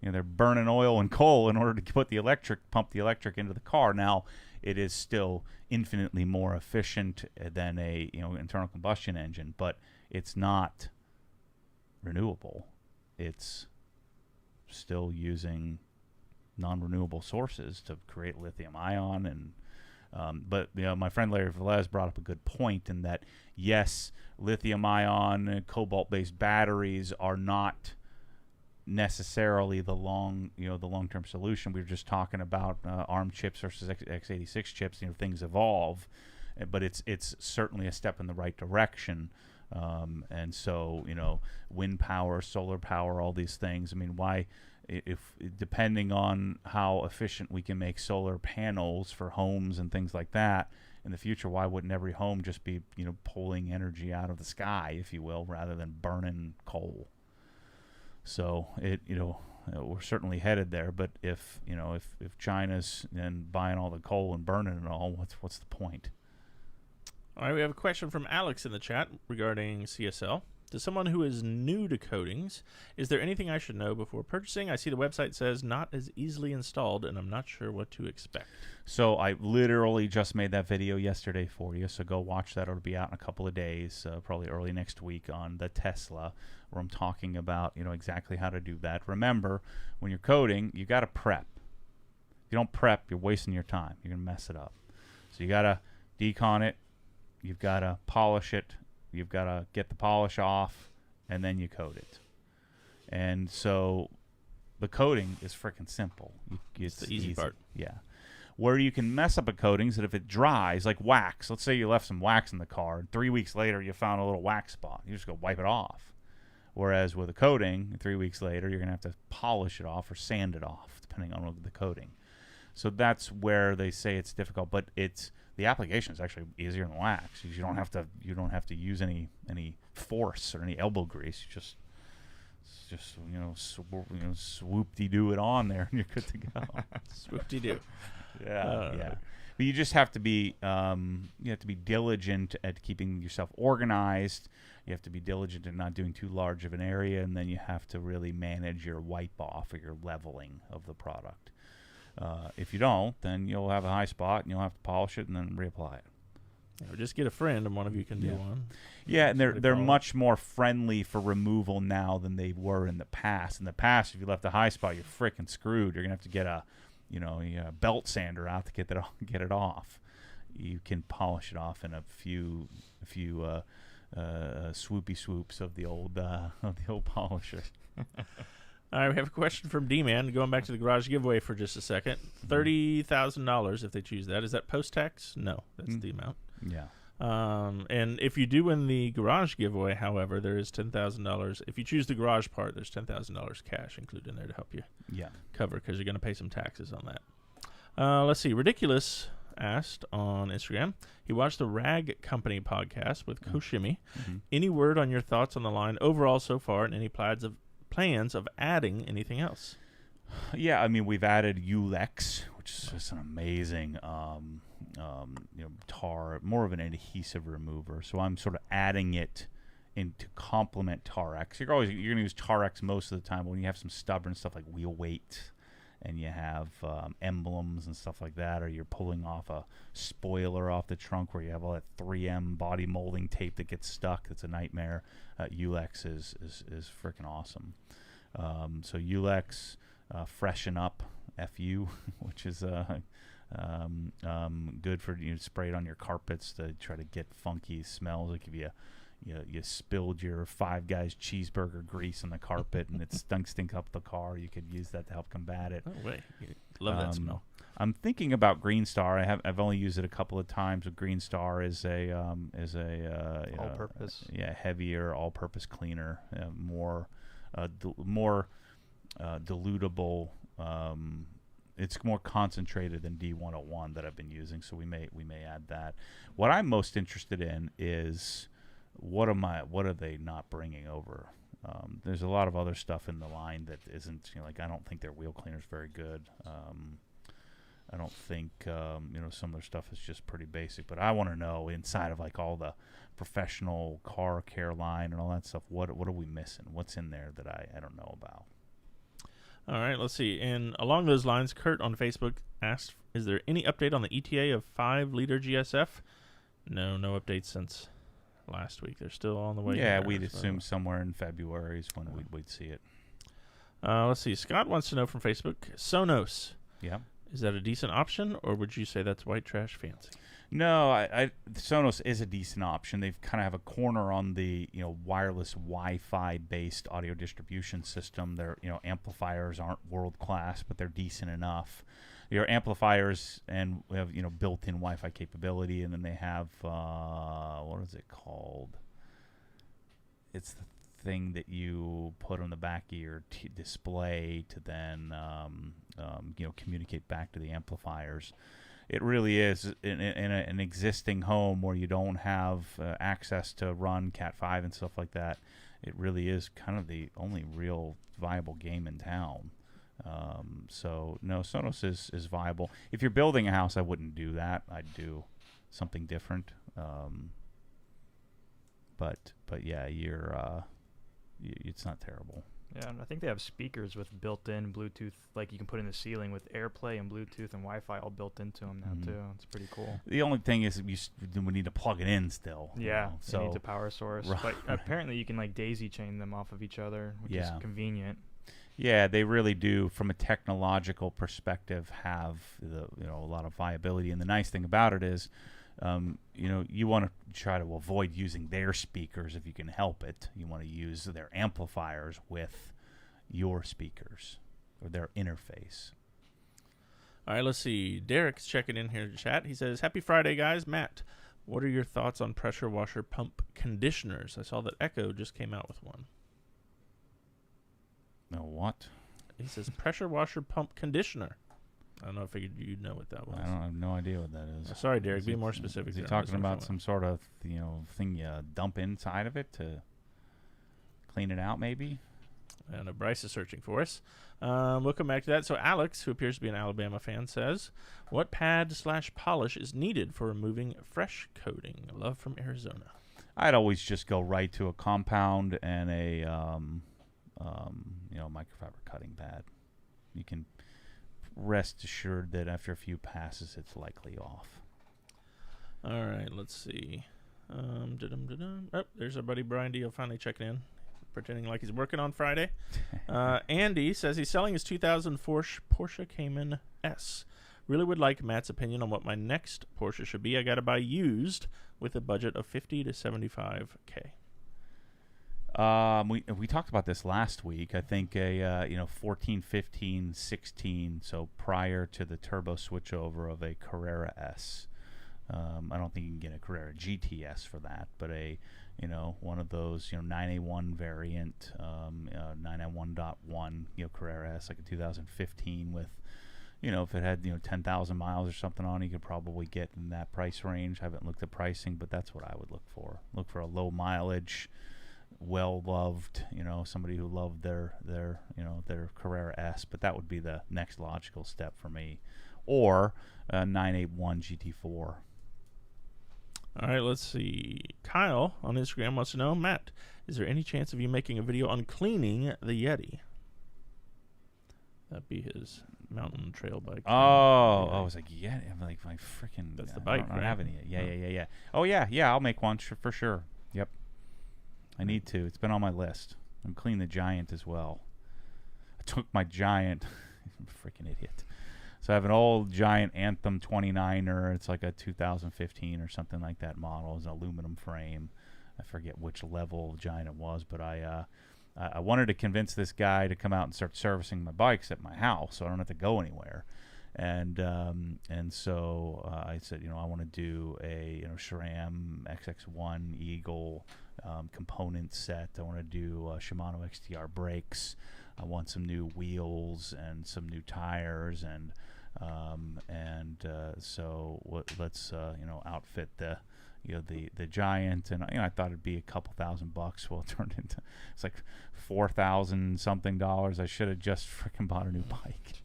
They're burning oil and coal in order to pump the electric into the car. Now, it is still infinitely more efficient than a, internal combustion engine, but it's not renewable. It's still using non-renewable sources to create lithium ion and but my friend Larry Velez brought up a good point in that, yes, lithium-ion, cobalt-based batteries are not necessarily the long-term solution. We were just talking about ARM chips versus x86 chips. Things evolve, but it's certainly a step in the right direction. And so wind power, solar power, all these things. I mean, why? If depending on how efficient we can make solar panels for homes and things like that in the future, why wouldn't every home just be pulling energy out of the sky, if you will, rather than burning coal? So we're certainly headed there. But if China's then buying all the coal and burning it all, what's the point? All right, we have a question from Alex in the chat regarding CSL. To someone who is new to coatings, is there anything I should know before purchasing? I see the website says not as easily installed, and I'm not sure what to expect. So I literally just made that video yesterday for you, so go watch that. It'll be out in a couple of days, probably early next week on the Tesla, where I'm talking about exactly how to do that. Remember, when you're coating, you got to prep. If you don't prep, you're wasting your time. You're going to mess it up. So you got to decon it. You've got to polish it. You've got to get the polish off, and then you coat it. And so the coating is freaking simple. It's the easy part. Yeah. Where you can mess up a coating is that if it dries, like wax. Let's say you left some wax in the car, and 3 weeks later you found a little wax spot. You just go wipe it off. Whereas with a coating, 3 weeks later, you're going to have to polish it off or sand it off, depending on the coating. So that's where they say it's difficult, but the application is actually easier than wax. You don't have to use any force or any elbow grease. You just swoop-de-doo it on there, and you're good to go. Swoop-de-doo. Yeah. But you just have to be diligent at keeping yourself organized. You have to be diligent in not doing too large of an area, and then you have to really manage your wipe off or your leveling of the product. If you don't, then you'll have a high spot, and you'll have to polish it and then reapply it. Or just get a friend, and one of you can do one. Yeah, and they're much more friendly for removal now than they were in the past. In the past, if you left a high spot, you're freaking screwed. You're gonna have to get a belt sander out to get it off. You can polish it off in a few swoopy swoops of the old polisher. All right, we have a question from D-Man. Going back to the garage giveaway for just a second. $30,000 if they choose that. Is that post-tax? No, that's the amount. Yeah. And if you do win the garage giveaway, however, there is $10,000. If you choose the garage part, there's $10,000 cash included in there to help you cover, because you're going to pay some taxes on that. Let's see. Ridiculous asked on Instagram. He watched the Rag Company podcast with Koshimi. Mm-hmm. Any word on your thoughts on the line overall so far, and any plans of adding anything else? Yeah, I mean, we've added Ulex, which is just an amazing tar, more of an adhesive remover. So I'm sort of adding it in to complement Tarex. You're going to use Tarex most of the time, but when you have some stubborn stuff like wheel weight and you have emblems and stuff like that, or you're pulling off a spoiler off the trunk where you have all that 3M body molding tape that gets stuck, it's a nightmare. Ulex is freaking awesome. So Ulex, Freshen Up, FU, which is good for spray it on your carpets to try to get funky smells. Like if you spilled your Five Guys cheeseburger grease on the carpet and it stink up the car, you could use that to help combat it. Oh, wait. Love that smell. I'm thinking about Green Star. I've only used it a couple of times. With Green Star is a all-purpose. Heavier all-purpose cleaner, more dilutable. It's more concentrated than D101 that I've been using, so we may add that. What I'm most interested in is what are they not bringing over? There's a lot of other stuff in the line that isn't, like, I don't think their wheel cleaner's very good. I don't think some of their stuff is just pretty basic, but I want to know inside of like all the professional car care line and all that stuff, what are we missing? What's in there that I don't know about? All right, let's see. And along those lines, Kurt on Facebook asked, is there any update on the ETA of 5-liter GSF? No updates since last week. They're still on the way. Yeah, we'd assume somewhere in February is when we'd see it. Let's see. Scott wants to know from Facebook, Sonos. Yeah. Is that a decent option, or would you say that's white trash fancy? No, Sonos is a decent option. They kind of have a corner on the wireless Wi-Fi based audio distribution system. Their amplifiers aren't world class, but they're decent enough. Your amplifiers and we have built-in Wi-Fi capability, and then they have what is it called? It's the thing that you put on the back of your display to then communicate back to the amplifiers. It really is in an existing home where you don't have access to run Cat 5 and stuff like that. It really is kind of the only real viable game in town. So no, Sonos is viable. If you're building a house, I wouldn't do that. I'd do something different. But yeah, it's not terrible. Yeah, and I think they have speakers with built-in Bluetooth, like you can put in the ceiling with AirPlay and Bluetooth and Wi-Fi all built into them now too. It's pretty cool. The only thing is we need to plug it in still. Yeah, so it needs a power source. Right. But apparently you can like daisy chain them off of each other, which is convenient. Yeah, they really do, from a technological perspective, have a lot of viability. And the nice thing about it is, you want to try to avoid using their speakers if you can help it. You want to use their amplifiers with your speakers or their interface. All right, let's see. Derek's checking in here to chat. He says, "Happy Friday, guys. Matt, what are your thoughts on pressure washer pump conditioners? I saw that Echo just came out with one." No, what? He says pressure washer pump conditioner. I don't know if you'd know what that was. I have no idea what that is. Sorry, Derek. Be more specific. Is he talking about some sort of thing you dump inside of it to clean it out, maybe? I know Bryce is searching for us. We'll come back to that. So Alex, who appears to be an Alabama fan, says, "What pad/polish is needed for removing fresh coating? Love from Arizona." I'd always just go right to a compound and a microfiber cutting pad. You can rest assured that after a few passes, it's likely off. All right, let's see. Oh, there's our buddy Brian Dio finally checking in, pretending like he's working on Friday. Andy says he's selling his 2004 Porsche Cayman S. Really would like Matt's opinion on what my next Porsche should be. I got to buy used with a budget of $50,000 to $75,000. We talked about this last week. I think a 14, 15, 16. So prior to the turbo switchover of a Carrera S. I don't think you can get a Carrera GTS for that, but one of those 9A1 variant, 9A1.1 Carrera S, like a 2015 with. If it had 10,000 miles or something on it, you could probably get in that price range. I haven't looked at pricing, but that's what I would look for. Look for a low mileage, well loved, somebody who loved their Carrera S, but that would be the next logical step for me, or a 981 GT4. All right, let's see. Kyle on Instagram wants to know, Matt, is there any chance of you making a video on cleaning the Yeti? That'd be his mountain trail bike. I was like, Yeti. I'm like, my freaking. That's the bike, I don't right? have any yet. Yeah. Oh yeah. I'll make one for sure. Yep. I need to. It's been on my list. I'm cleaning the Giant as well. I took my Giant. I'm a freaking idiot. So I have an old Giant Anthem 29er. It's like a 2015 or something like that model. It's an aluminum frame. I forget which level Giant it was, but I wanted to convince this guy to come out and start servicing my bikes at my house, so I don't have to go anywhere. And so I said, I want to do a SRAM XX1 Eagle component set. I want to do Shimano XTR brakes. I want some new wheels and some new tires, and so let's outfit the Giant, and I thought it'd be a couple $1,000. Well, it turned into it's like $4,000 something dollars. I should have just freaking bought a new bike.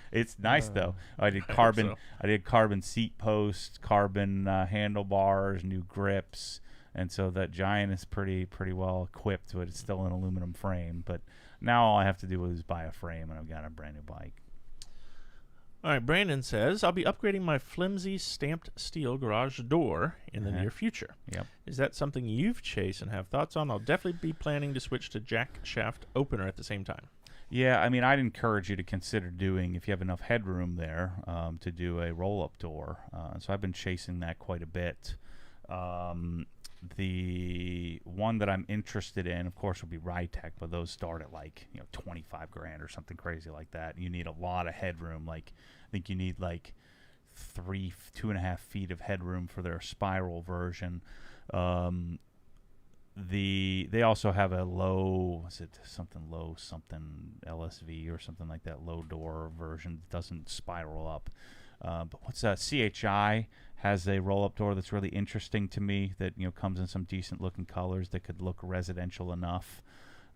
It's nice though. I did carbon seat posts, carbon handlebars, new grips, and so that Giant is pretty well equipped with. It's still an aluminum frame, but now all I have to do is buy a frame, and I've got a brand new bike. All right, Brandon says, I'll be upgrading my flimsy stamped steel garage door in the near future. Yep. Is that something you've chased and have thoughts on? I'll definitely be planning to switch to jack shaft opener at the same time. Yeah, I mean, I'd encourage you to consider doing, if you have enough headroom there, to do a roll-up door. So I've been chasing that quite a bit. The one that I'm interested in, of course, will be Rytec, but those start at like $25,000 or something crazy like that. You need a lot of headroom. Like I think you need like 2.5 feet of headroom for their spiral version. They also have a low something LSV or something like that, low door version that doesn't spiral up. But what's that? CHI has a roll-up door that's really interesting to me that comes in some decent looking colors that could look residential enough.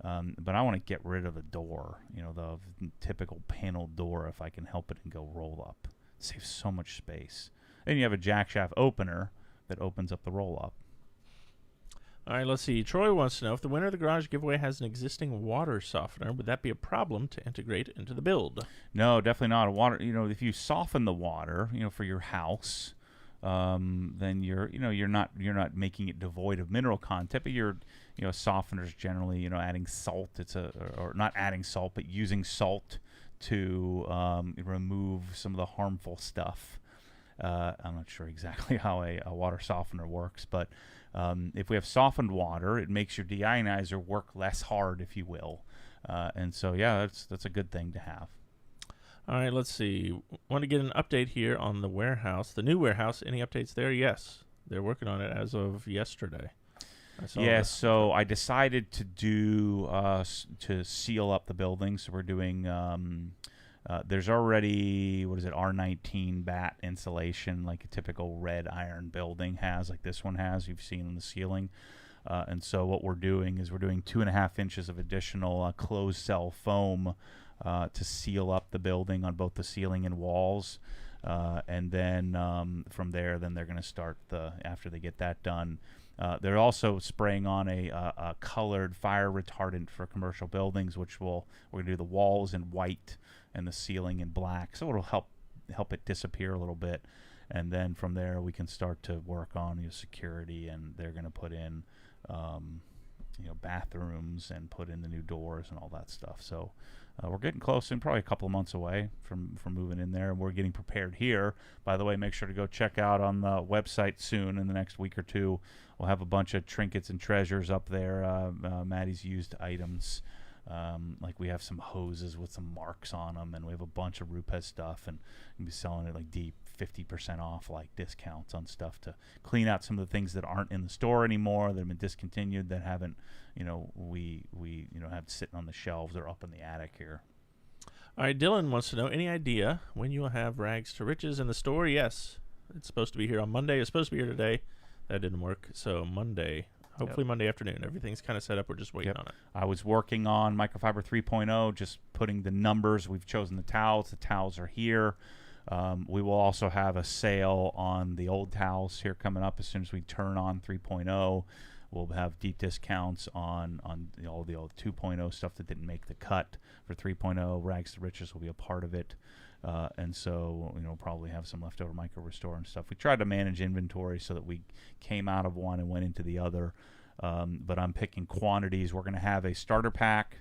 But I want to get rid of the door, the typical panel door, if I can help it, and go roll up. It saves so much space. Then you have a jack shaft opener that opens up the roll-up. All right, let's see. Troy wants to know, if the winner of the garage giveaway has an existing water softener, would that be a problem to integrate into the build? No, definitely not. A water, if you soften the water, for your house, then you're not making it devoid of mineral content, but softeners generally, adding salt. Or not adding salt, but using salt to remove some of the harmful stuff. I'm not sure exactly how a water softener works, but if we have softened water, it makes your deionizer work less hard, if you will. And so, yeah, that's a good thing to have. All right, let's see. Want to get an update here on the warehouse, the new warehouse. Any updates there? Yes, they're working on it as of yesterday. Yeah, so I decided to do to seal up the building. So we're doing. There's already R19 bat insulation, like a typical red iron building has, like this one has. You've seen on the ceiling. And so what we're doing is we're doing 2.5 inches of additional closed cell foam to seal up the building on both the ceiling and walls. And then from there, then they're going to start after they get that done. They're also spraying on a colored fire retardant for commercial buildings, we're going to do the walls in white and the ceiling in black. So it'll help it disappear a little bit. And then from there, we can start to work on security, and they're going to put in bathrooms and put in the new doors and all that stuff. So we're getting close, and probably a couple of months away from moving in there, and we're getting prepared here. By the way, make sure to go check out on the website soon in the next week or two. We'll have a bunch of trinkets and treasures up there, Maddie's used items. Like we have some hoses with some marks on them, and we have a bunch of Rupes stuff, and we'll be selling it like deep 50% off, like discounts on stuff to clean out some of the things that aren't in the store anymore, that have been discontinued, that haven't, we have sitting on the shelves or up in the attic here. All right, Dylan wants to know, any idea when you will have Rags to Riches in the store? Yes, it's supposed to be here on Monday. It's supposed to be here today. That didn't work, so Monday. Hopefully Monday afternoon. Everything's kind of set up. We're just waiting on it. I was working on Microfiber 3.0, just putting the numbers. We've chosen the towels. The towels are here. We will also have a sale on the old towels here coming up as soon as we turn on 3.0. We'll have deep discounts on all the old 2.0 stuff that didn't make the cut for 3.0. Rags to Riches will be a part of it. And so, probably have some leftover Micro Restore and stuff. We tried to manage inventory so that we came out of one and went into the other. But I'm picking quantities. We're going to have a starter pack.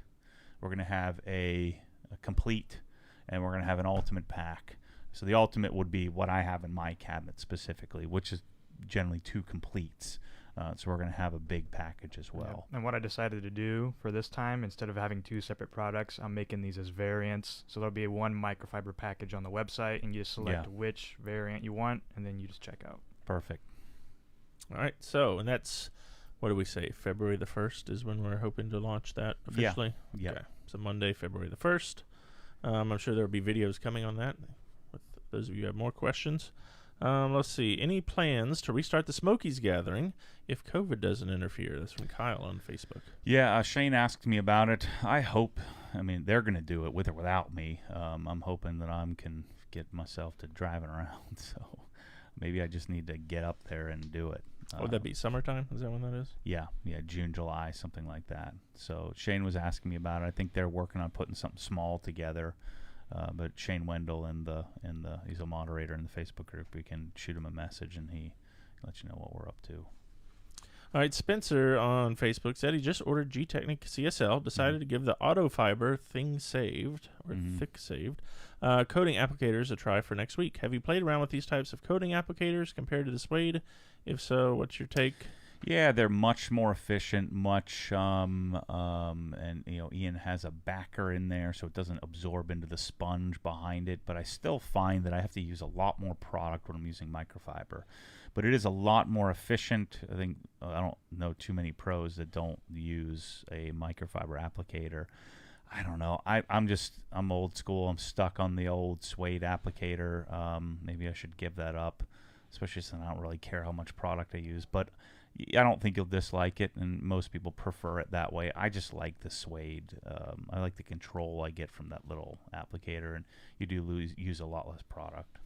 We're going to have a complete, and we're going to have an ultimate pack. So the ultimate would be what I have in my cabinet specifically, which is generally 2 completes. So we're going to have a big package as well. And what I decided to do for this time, instead of having 2 separate products, I'm making these as variants. So there'll be one microfiber package on the website, and you just select which variant you want, and then you just check out. Perfect. All right. So, and that's what do we say? February the 1st is when we're hoping to launch that officially? Yeah. Okay. So Monday, February the 1st. I'm sure there will be videos coming on that with those of you who have more questions. Let's see. Any plans to restart the Smokies gathering if COVID doesn't interfere? That's from Kyle on Facebook. Yeah, Shane asked me about it. I hope, they're going to do it with or without me. I'm hoping that I can get myself to driving around. So maybe I just need to get up there and do it. Would that be summertime? Is that when that is? Yeah, June, July, something like that. So Shane was asking me about it. I think they're working on putting something small together. But Shane Wendell he's a moderator in the Facebook group. We can shoot him a message and he lets you know what we're up to. All right, Spencer on Facebook said he just ordered G-Technic CSL, decided to give the Auto Fiber Thick Saved coating applicators a try for next week. Have you played around with these types of coating applicators compared to the suede? If so, what's your take? Yeah, they're much more efficient, and Ian has a backer in there so it doesn't absorb into the sponge behind it, but I still find that I have to use a lot more product when I'm using microfiber. But it is a lot more efficient. I think I don't know too many pros that don't use a microfiber applicator. I don't know. I'm old school. I'm stuck on the old suede applicator. Maybe I should give that up, especially since I don't really care how much product I use. But I don't think you'll dislike it, and most people prefer it that way. I just like the suede. I like the control I get from that little applicator, and you do use a lot less product.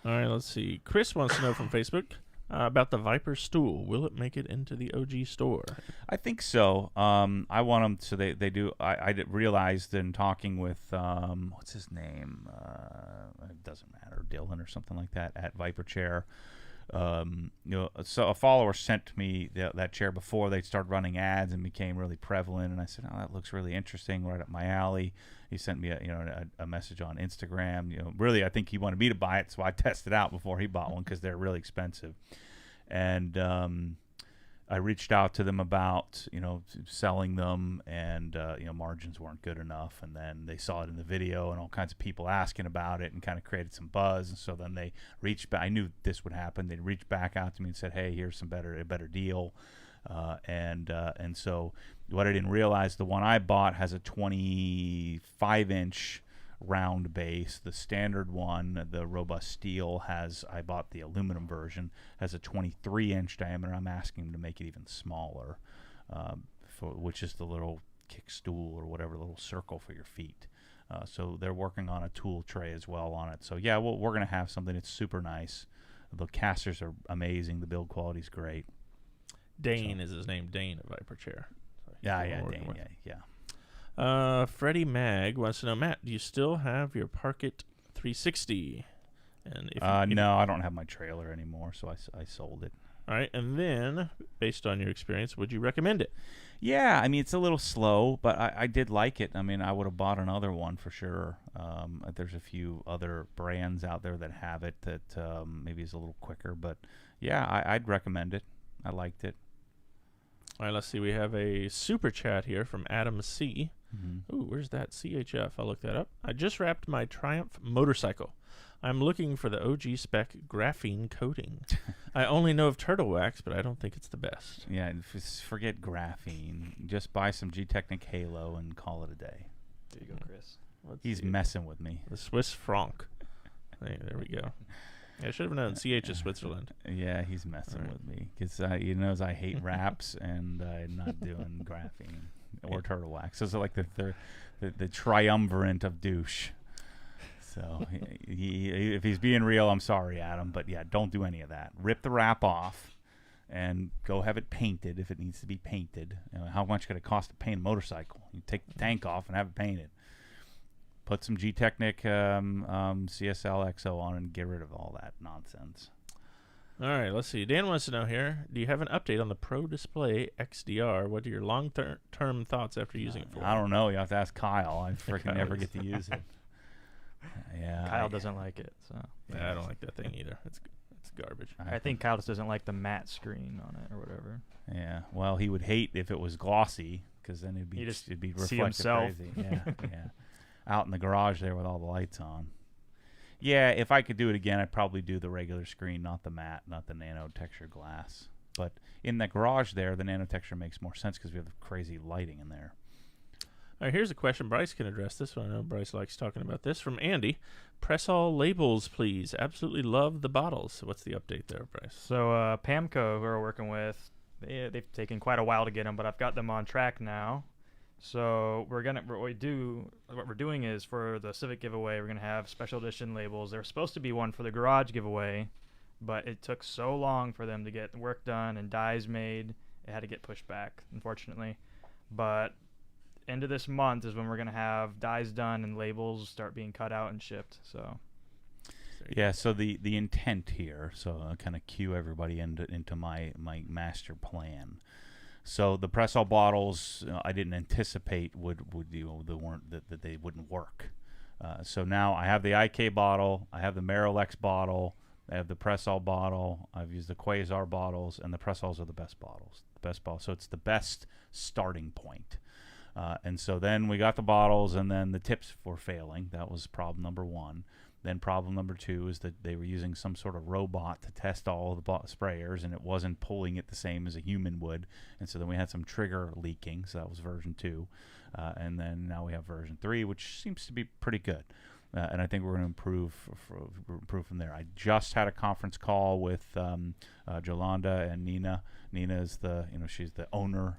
All right, let's see. Chris wants to know from Facebook about the Viper stool. Will it make it into the OG store? I think so. I want them so they do. I realized in talking with what's his name? It doesn't matter, Dylan or something like that at Viper Chair. So a follower sent me that chair before they started running ads and became really prevalent, and I said, "Oh, that looks really interesting, right up my alley." He sent me a message on Instagram. Really, I think he wanted me to buy it, so I tested it out before he bought one because they're really expensive. And I reached out to them about selling them, and margins weren't good enough. And then they saw it in the video, and all kinds of people asking about it, and kind of created some buzz. And so then they reached back. I knew this would happen. They reached back out to me and said, "Hey, here's a better deal." And so what I didn't realize, the one I bought has a 25-inch round base. The standard one, the robust steel, I bought the aluminum version, has a 23-inch diameter. I'm asking them to make it even smaller, which is the little kick stool or whatever, little circle for your feet. So they're working on a tool tray as well on it. So yeah, we're going to have something that's super nice. The casters are amazing. The build quality is great. Dane is his name. Dane at Viper Chair. Dane. Yeah. Freddie Mag wants to know, Matt, do you still have your Parkit 360? And no, I don't have my trailer anymore, so I sold it. All right, and then, based on your experience, would you recommend it? Yeah, it's a little slow, but I did like it. I would have bought another one for sure. There's a few other brands out there that have it that maybe is a little quicker, but yeah, I'd recommend it. I liked it. All right, let's see. We have a super chat here from Adam C. Mm-hmm. Ooh, where's that? CHF. I'll look that up. I just wrapped my Triumph motorcycle. I'm looking for the OG spec graphene coating. I only know of turtle wax, but I don't think it's the best. Yeah, forget graphene. Just buy some G-Technic Halo and call it a day. There you go, Chris. He's messing with me. The Swiss franc. Hey, there we go. Yeah, I should have known. CH is Switzerland. Yeah, he's messing with me because he knows I hate wraps and I'm not doing graphene or turtle wax. So it's like the triumvirate of douche. So if he's being real, I'm sorry, Adam, but yeah, don't do any of that. Rip the wrap off and go have it painted if it needs to be painted. How much could it cost to paint a motorcycle? You take the tank off and have it painted. Put some G-Technic CSL XO on and get rid of all that nonsense. All right, let's see. Dan wants to know here, do you have an update on the Pro Display XDR? What are your long-term thoughts after using it for? I don't know. You have to ask Kyle. I freaking never get to use it. Yeah, Kyle doesn't like it. So yeah, I don't like that thing either. It's garbage. I think Kyle just doesn't like the matte screen on it or whatever. Yeah, well, he would hate if it was glossy because then it'd be reflective crazy. Yeah, yeah. Out in the garage there with all the lights on. Yeah, if I could do it again, I'd probably do the regular screen, not the matte, not the nano texture glass. But in the garage there, the nanotexture makes more sense because we have the crazy lighting in there. All right, here's a question Bryce can address. This one, I know Bryce likes talking about this. From Andy, press all labels, please. Absolutely love the bottles. What's the update there, Bryce? So Pamco, who we're working with, they've taken quite a while to get them, but I've got them on track now. So what we're doing is for the Civic giveaway, we're gonna have special edition labels. There was supposed to be one for the garage giveaway, but it took so long for them to get work done and dies made. It had to get pushed back, unfortunately. But end of this month is when we're gonna have dies done and labels start being cut out and shipped. So yeah, so the intent here, so I'll kind of cue everybody into my master plan. So the press-all bottles, I didn't anticipate that they wouldn't work. So now I have the IK bottle, I have the Marilex bottle, I have the press-all bottle, I've used the Quasar bottles, and the press-alls are the best bottles. So it's the best starting point. And so then we got the bottles, and then the tips were failing. That was problem number one. Then problem number two is that they were using some sort of robot to test all the sprayers, and it wasn't pulling it the same as a human would. And so then we had some trigger leaking, so that was version 2. And then now we have version 3, which seems to be pretty good. And I think we're going to improve from there. I just had a conference call with Jolanda and Nina. Nina is she's the owner.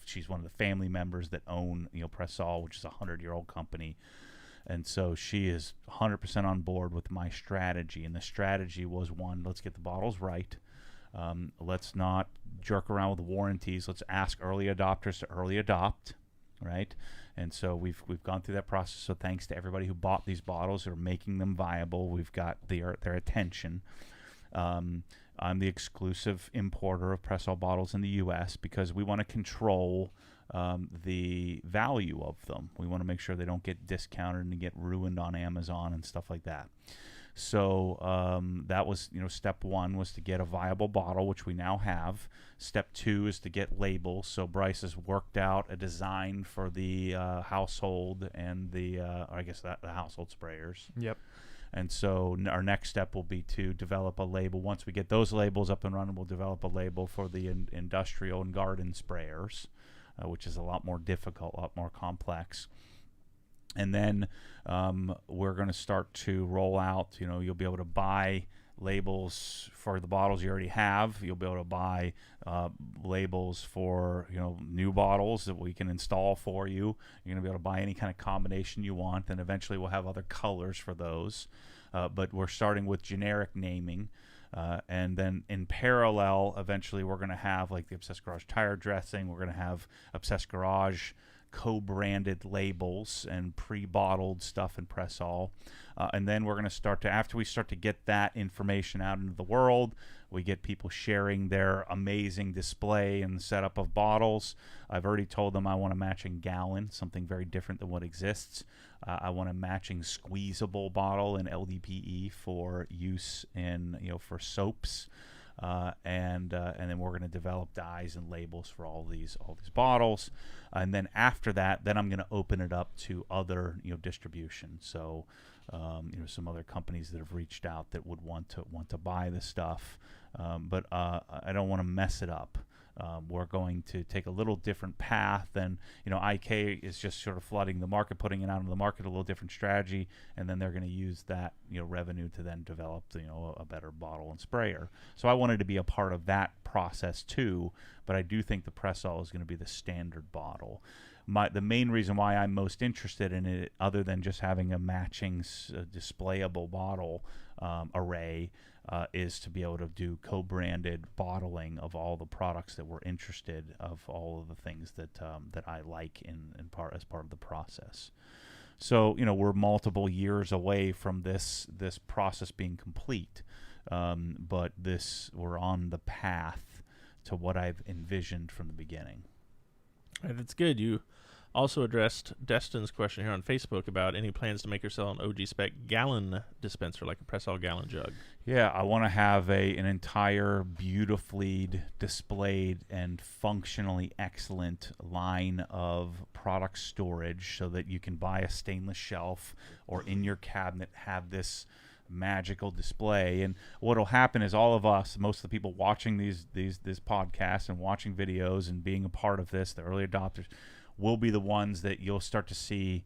She's one of the family members that own Press-all, which is a 100-year-old company. And so she is 100% on board with my strategy. And the strategy was, one, let's get the bottles right. Let's not jerk around with warranties. Let's ask early adopters to early adopt, right? And so we've gone through that process. So thanks to everybody who bought these bottles or making them viable. We've got their attention. I'm the exclusive importer of Press-all bottles in the U.S. because we want to control the value of them. We want to make sure they don't get discounted and get ruined on Amazon and stuff like that. So that was, step one was to get a viable bottle, which we now have. Step 2 is to get labels. So Bryce has worked out a design for the household and the household sprayers. Yep. And so our next step will be to develop a label. Once we get those labels up and running, we'll develop a label for the industrial and garden sprayers, which is a lot more difficult, a lot more complex. And then we're going to start to roll out, you'll be able to buy labels for the bottles you already have. You'll be able to buy labels for, new bottles that we can install for you. You're going to be able to buy any kind of combination you want, and eventually we'll have other colors for those. But we're starting with generic naming. And then in parallel, eventually we're going to have like the Obsessed Garage tire dressing. We're going to have Obsessed Garage co-branded labels and pre-bottled stuff in Press-all. And then we're going to start to, after we start to get that information out into the world, we get people sharing their amazing display and setup of bottles. I've already told them I want a matching gallon, something very different than what exists. I want a matching squeezable bottle in LDPE for use in, for soaps. And then we're going to develop dies and labels for all these bottles, and then after that, then I'm going to open it up to other distribution. So some other companies that have reached out that would want to buy this stuff, but I don't want to mess it up. We're going to take a little different path than, IK is just sort of flooding the market, putting it out into the market, a little different strategy, and then they're going to use that, revenue to then develop, a better bottle and sprayer. So I wanted to be a part of that process too, but I do think the Press-all is going to be the standard bottle. The main reason why I'm most interested in it, other than just having a matching displayable bottle array, is to be able to do co-branded bottling of all the products that we're interested, of all of the things that I like as part of the process. So we're multiple years away from this process being complete, but we're on the path to what I've envisioned from the beginning. All right, that's good. You also addressed Destin's question here on Facebook about any plans to make or sell an OG spec gallon dispenser, like a Press-all gallon jug. Yeah, I want to have an entire beautifully displayed and functionally excellent line of product storage, so that you can buy a stainless shelf or in your cabinet have this magical display. And what'll happen is all of us, most of the people watching this podcast and watching videos and being a part of this, the early adopters, will be the ones that you'll start to see.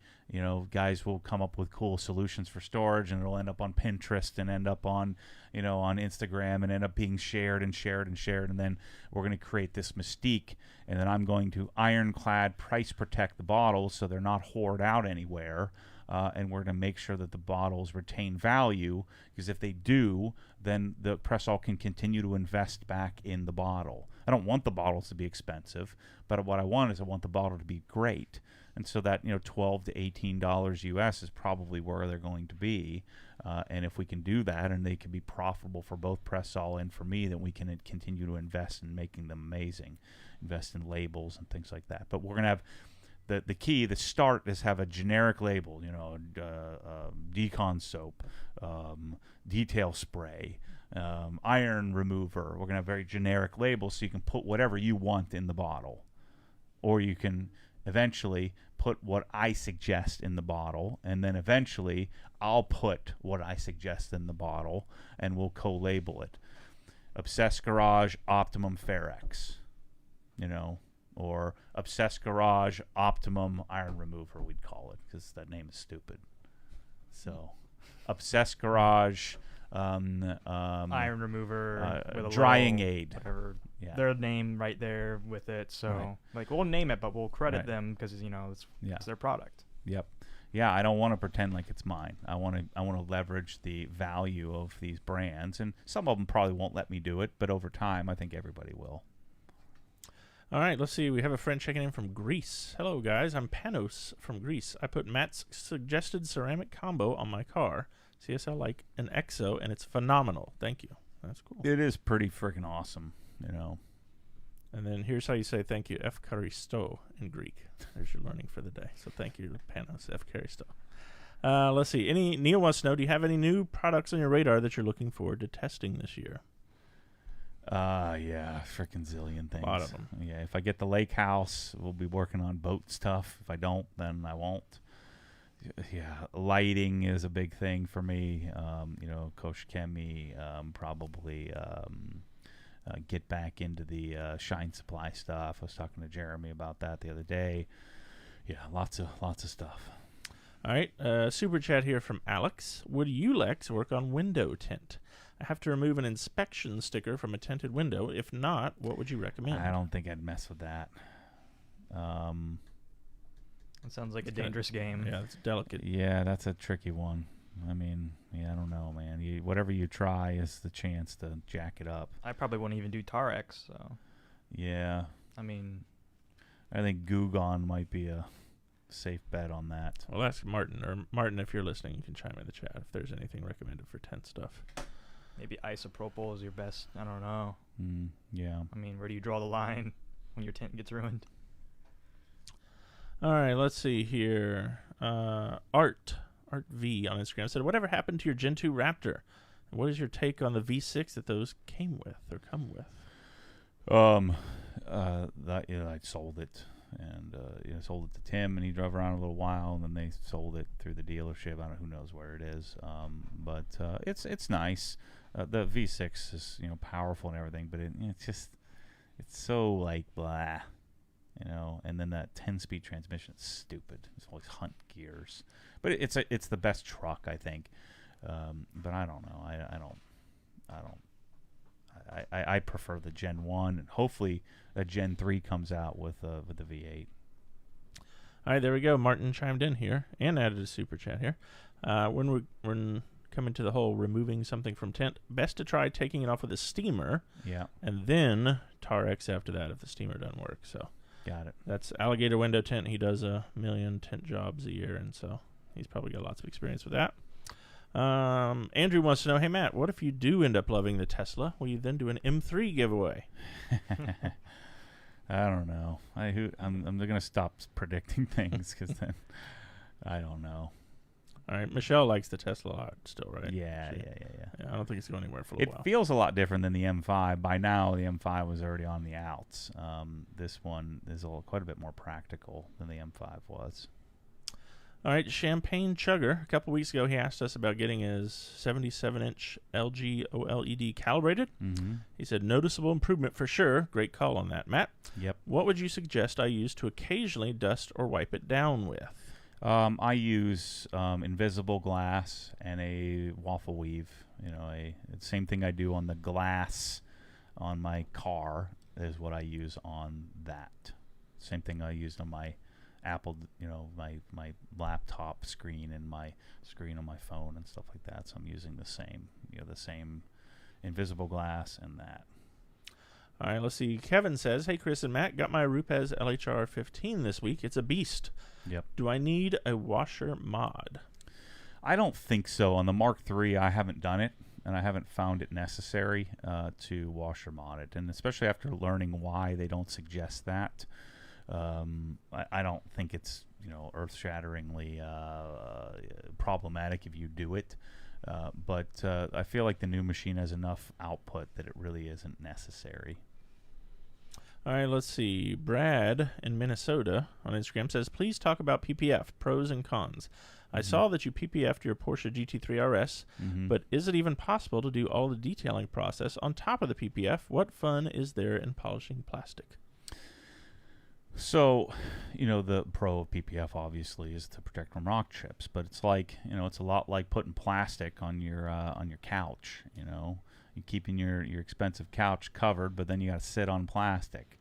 Guys will come up with cool solutions for storage, and it'll end up on Pinterest and end up on on Instagram and end up being shared and shared and shared. And then we're going to create this mystique, and then I'm going to ironclad price protect the bottles so they're not hoard out anywhere. And we're going to make sure that the bottles retain value, because if they do, then the press-all can continue to invest back in the bottle. I don't want the bottles to be expensive, but what I want is I want the bottle to be great. And so that $12 to $18 US is probably where they're going to be. And if we can do that, and they can be profitable for both press-all and for me, then we can continue to invest in making them amazing, invest in labels and things like that. But we're going to have the key, the start is have a generic label, decon soap, detail spray, iron remover. We're going to have very generic labels, so you can put whatever you want in the bottle. Or you can eventually put what I suggest in the bottle, and then eventually I'll put what I suggest in the bottle, and we'll co-label it. Obsessed Garage Optimum Ferrex, or Obsessed Garage Optimum Iron Remover, we'd call it, because that name is stupid. So, Obsessed Garage Iron Remover with a drying little, aid, whatever. Yeah. Their name right there with it. So, we'll name it, but we'll credit them because it's their product. Yep. Yeah, I don't want to pretend like it's mine. I want to leverage the value of these brands, and some of them probably won't let me do it, but over time, I think everybody will. All right, let's see. We have a friend checking in from Greece. Hello, guys. I'm Panos from Greece. I put Matt's suggested ceramic combo on my car. CSL like an EXO, and it's phenomenal. Thank you. That's cool. It is pretty freaking awesome, And then here's how you say thank you, Efcharisto in Greek. There's your learning for the day. So thank you, Panos, Efcharisto. Let's see. Neil wants to know, do you have any new products on your radar that you're looking forward to testing this year? Yeah, freaking zillion things. A lot of them. Yeah, if I get the lake house, we'll be working on boat stuff. If I don't, then I won't. Yeah, lighting is a big thing for me. Coach Kemi, probably get back into the Shine Supply stuff. I was talking to Jeremy about that the other day. Yeah, lots of stuff. All right, super chat here from Alex. Would ULEX work on window tint? I have to remove an inspection sticker from a tinted window. If not, what would you recommend? I don't think I'd mess with that. It sounds like a dangerous game. Yeah, it's delicate. Yeah, that's a tricky one. I mean, I don't know, man. Whatever you try is the chance to jack it up. I probably wouldn't even do Tarex, so. Yeah. I mean, I think Gugon might be a safe bet on that. Well, ask Martin. Or Martin, if you're listening, you can chime in the chat if there's anything recommended for tent stuff. Maybe isopropyl is your best. I don't know. Yeah. I mean, where do you draw the line when your tent gets ruined? All right, let's see here. Art V on Instagram said, whatever happened to your Gen 2 Raptor? And what is your take on the V6 that those came with or come with? I sold it, and sold it to Tim, and he drove around a little while, and then they sold it through the dealership. I don't know, who knows where it is. But it's nice. The V6 is powerful and everything, but it's so like blah. And then that 10-speed transmission is stupid. It's always hunt gears, but it's the best truck, I think. But I don't know. I prefer the Gen 1, and hopefully a Gen 3 comes out with the V8. All right, there we go. Martin chimed in here and added a super chat here. When we're coming to the whole removing something from tent, best to try taking it off with a steamer. Yeah. And then Tarex after that if the steamer doesn't work. So. Got it. That's Alligator Window Tent. He does 1 million tent jobs a year, and so he's probably got lots of experience with that. Andrew wants to know, hey, Matt, what if you do end up loving the Tesla? Will you then do an M3 giveaway? I don't know. I'm going to stop predicting things because then I don't know. All right. Michelle likes the Tesla a lot still, right? Yeah. I don't think it's going anywhere for a while. It feels a lot different than the M5. By now, the M5 was already on the outs. This one is quite a bit more practical than the M5 was. All right, Champagne Chugger. A couple weeks ago, he asked us about getting his 77-inch LG OLED calibrated. Mm-hmm. He said, noticeable improvement for sure. Great call on that, Matt. Yep. What would you suggest I use to occasionally dust or wipe it down with? I use invisible glass and a waffle weave. Same thing I do on the glass on my car is what I use on that. Same thing I used on my Apple, my laptop screen and my screen on my phone and stuff like that. So I'm using the same invisible glass and that. All right, let's see. Kevin says, hey, Chris and Matt, got my Rupes LHR 15 this week. It's a beast. Yep. Do I need a washer mod? I don't think so. On the Mark III, I haven't done it, and I haven't found it necessary to washer mod it. And especially after learning why they don't suggest that, I don't think it's earth-shatteringly problematic if you do it. But I feel like the new machine has enough output that it really isn't necessary. All right, let's see. Brad in Minnesota on Instagram says, please talk about Ppf, pros and cons. I saw that you PPF'd your Porsche GT3 RS, but is it even possible to do all the detailing process on top of the PPF? What fun is there in polishing plastic? So, the pro of PPF obviously is to protect from rock chips, but it's like, it's a lot like putting plastic on your couch. You're keeping your expensive couch covered, but then you got to sit on plastic.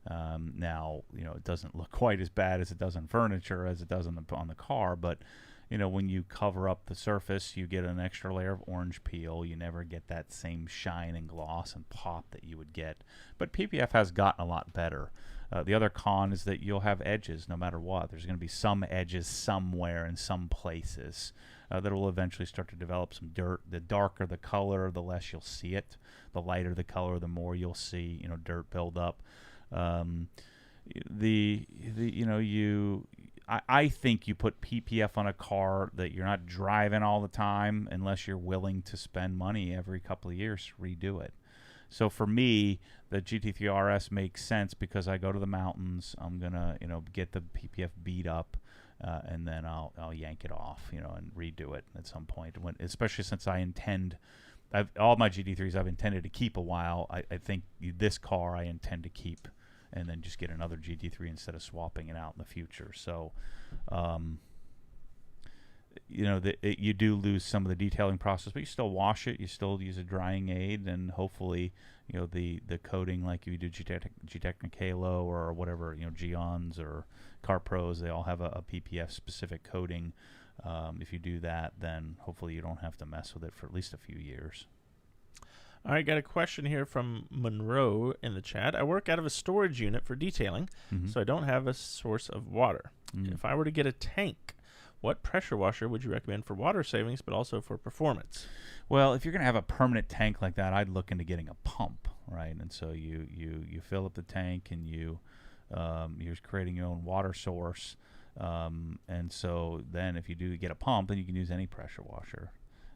Now, it doesn't look quite as bad as it does on furniture as it does on the car, but when you cover up the surface, you get an extra layer of orange peel. You never get that same shine and gloss and pop that you would get. But PPF has gotten a lot better. The other con is that you'll have edges no matter what. There's going to be some edges somewhere in some places that will eventually start to develop some dirt. The darker the color, the less you'll see it. The lighter the color, the more you'll see dirt build up. I think you put PPF on a car that you're not driving all the time unless you're willing to spend money every couple of years to redo it. So for me, the GT3 RS makes sense because I go to the mountains. I'm gonna, get the PPF beat up, and then I'll yank it off, and redo it at some point. Especially since all my GT3s I've intended to keep a while. I think this car I intend to keep, and then just get another GT3 instead of swapping it out in the future. So, you do lose some of the detailing process, but you still wash it. You still use a drying aid, and hopefully, the coating like you do G-Technic Halo or whatever, Geons or Car Pros, they all have a PPF specific coating. If you do that, then hopefully you don't have to mess with it for at least a few years. All right, got a question here from Monroe in the chat. I work out of a storage unit for detailing, so I don't have a source of water. If I were to get a tank, what pressure washer would you recommend for water savings, but also for performance? Well, if you're going to have a permanent tank like that, I'd look into getting a pump, right? And so you fill up the tank, and you're creating your own water source. And so then if you do get a pump, then you can use any pressure washer.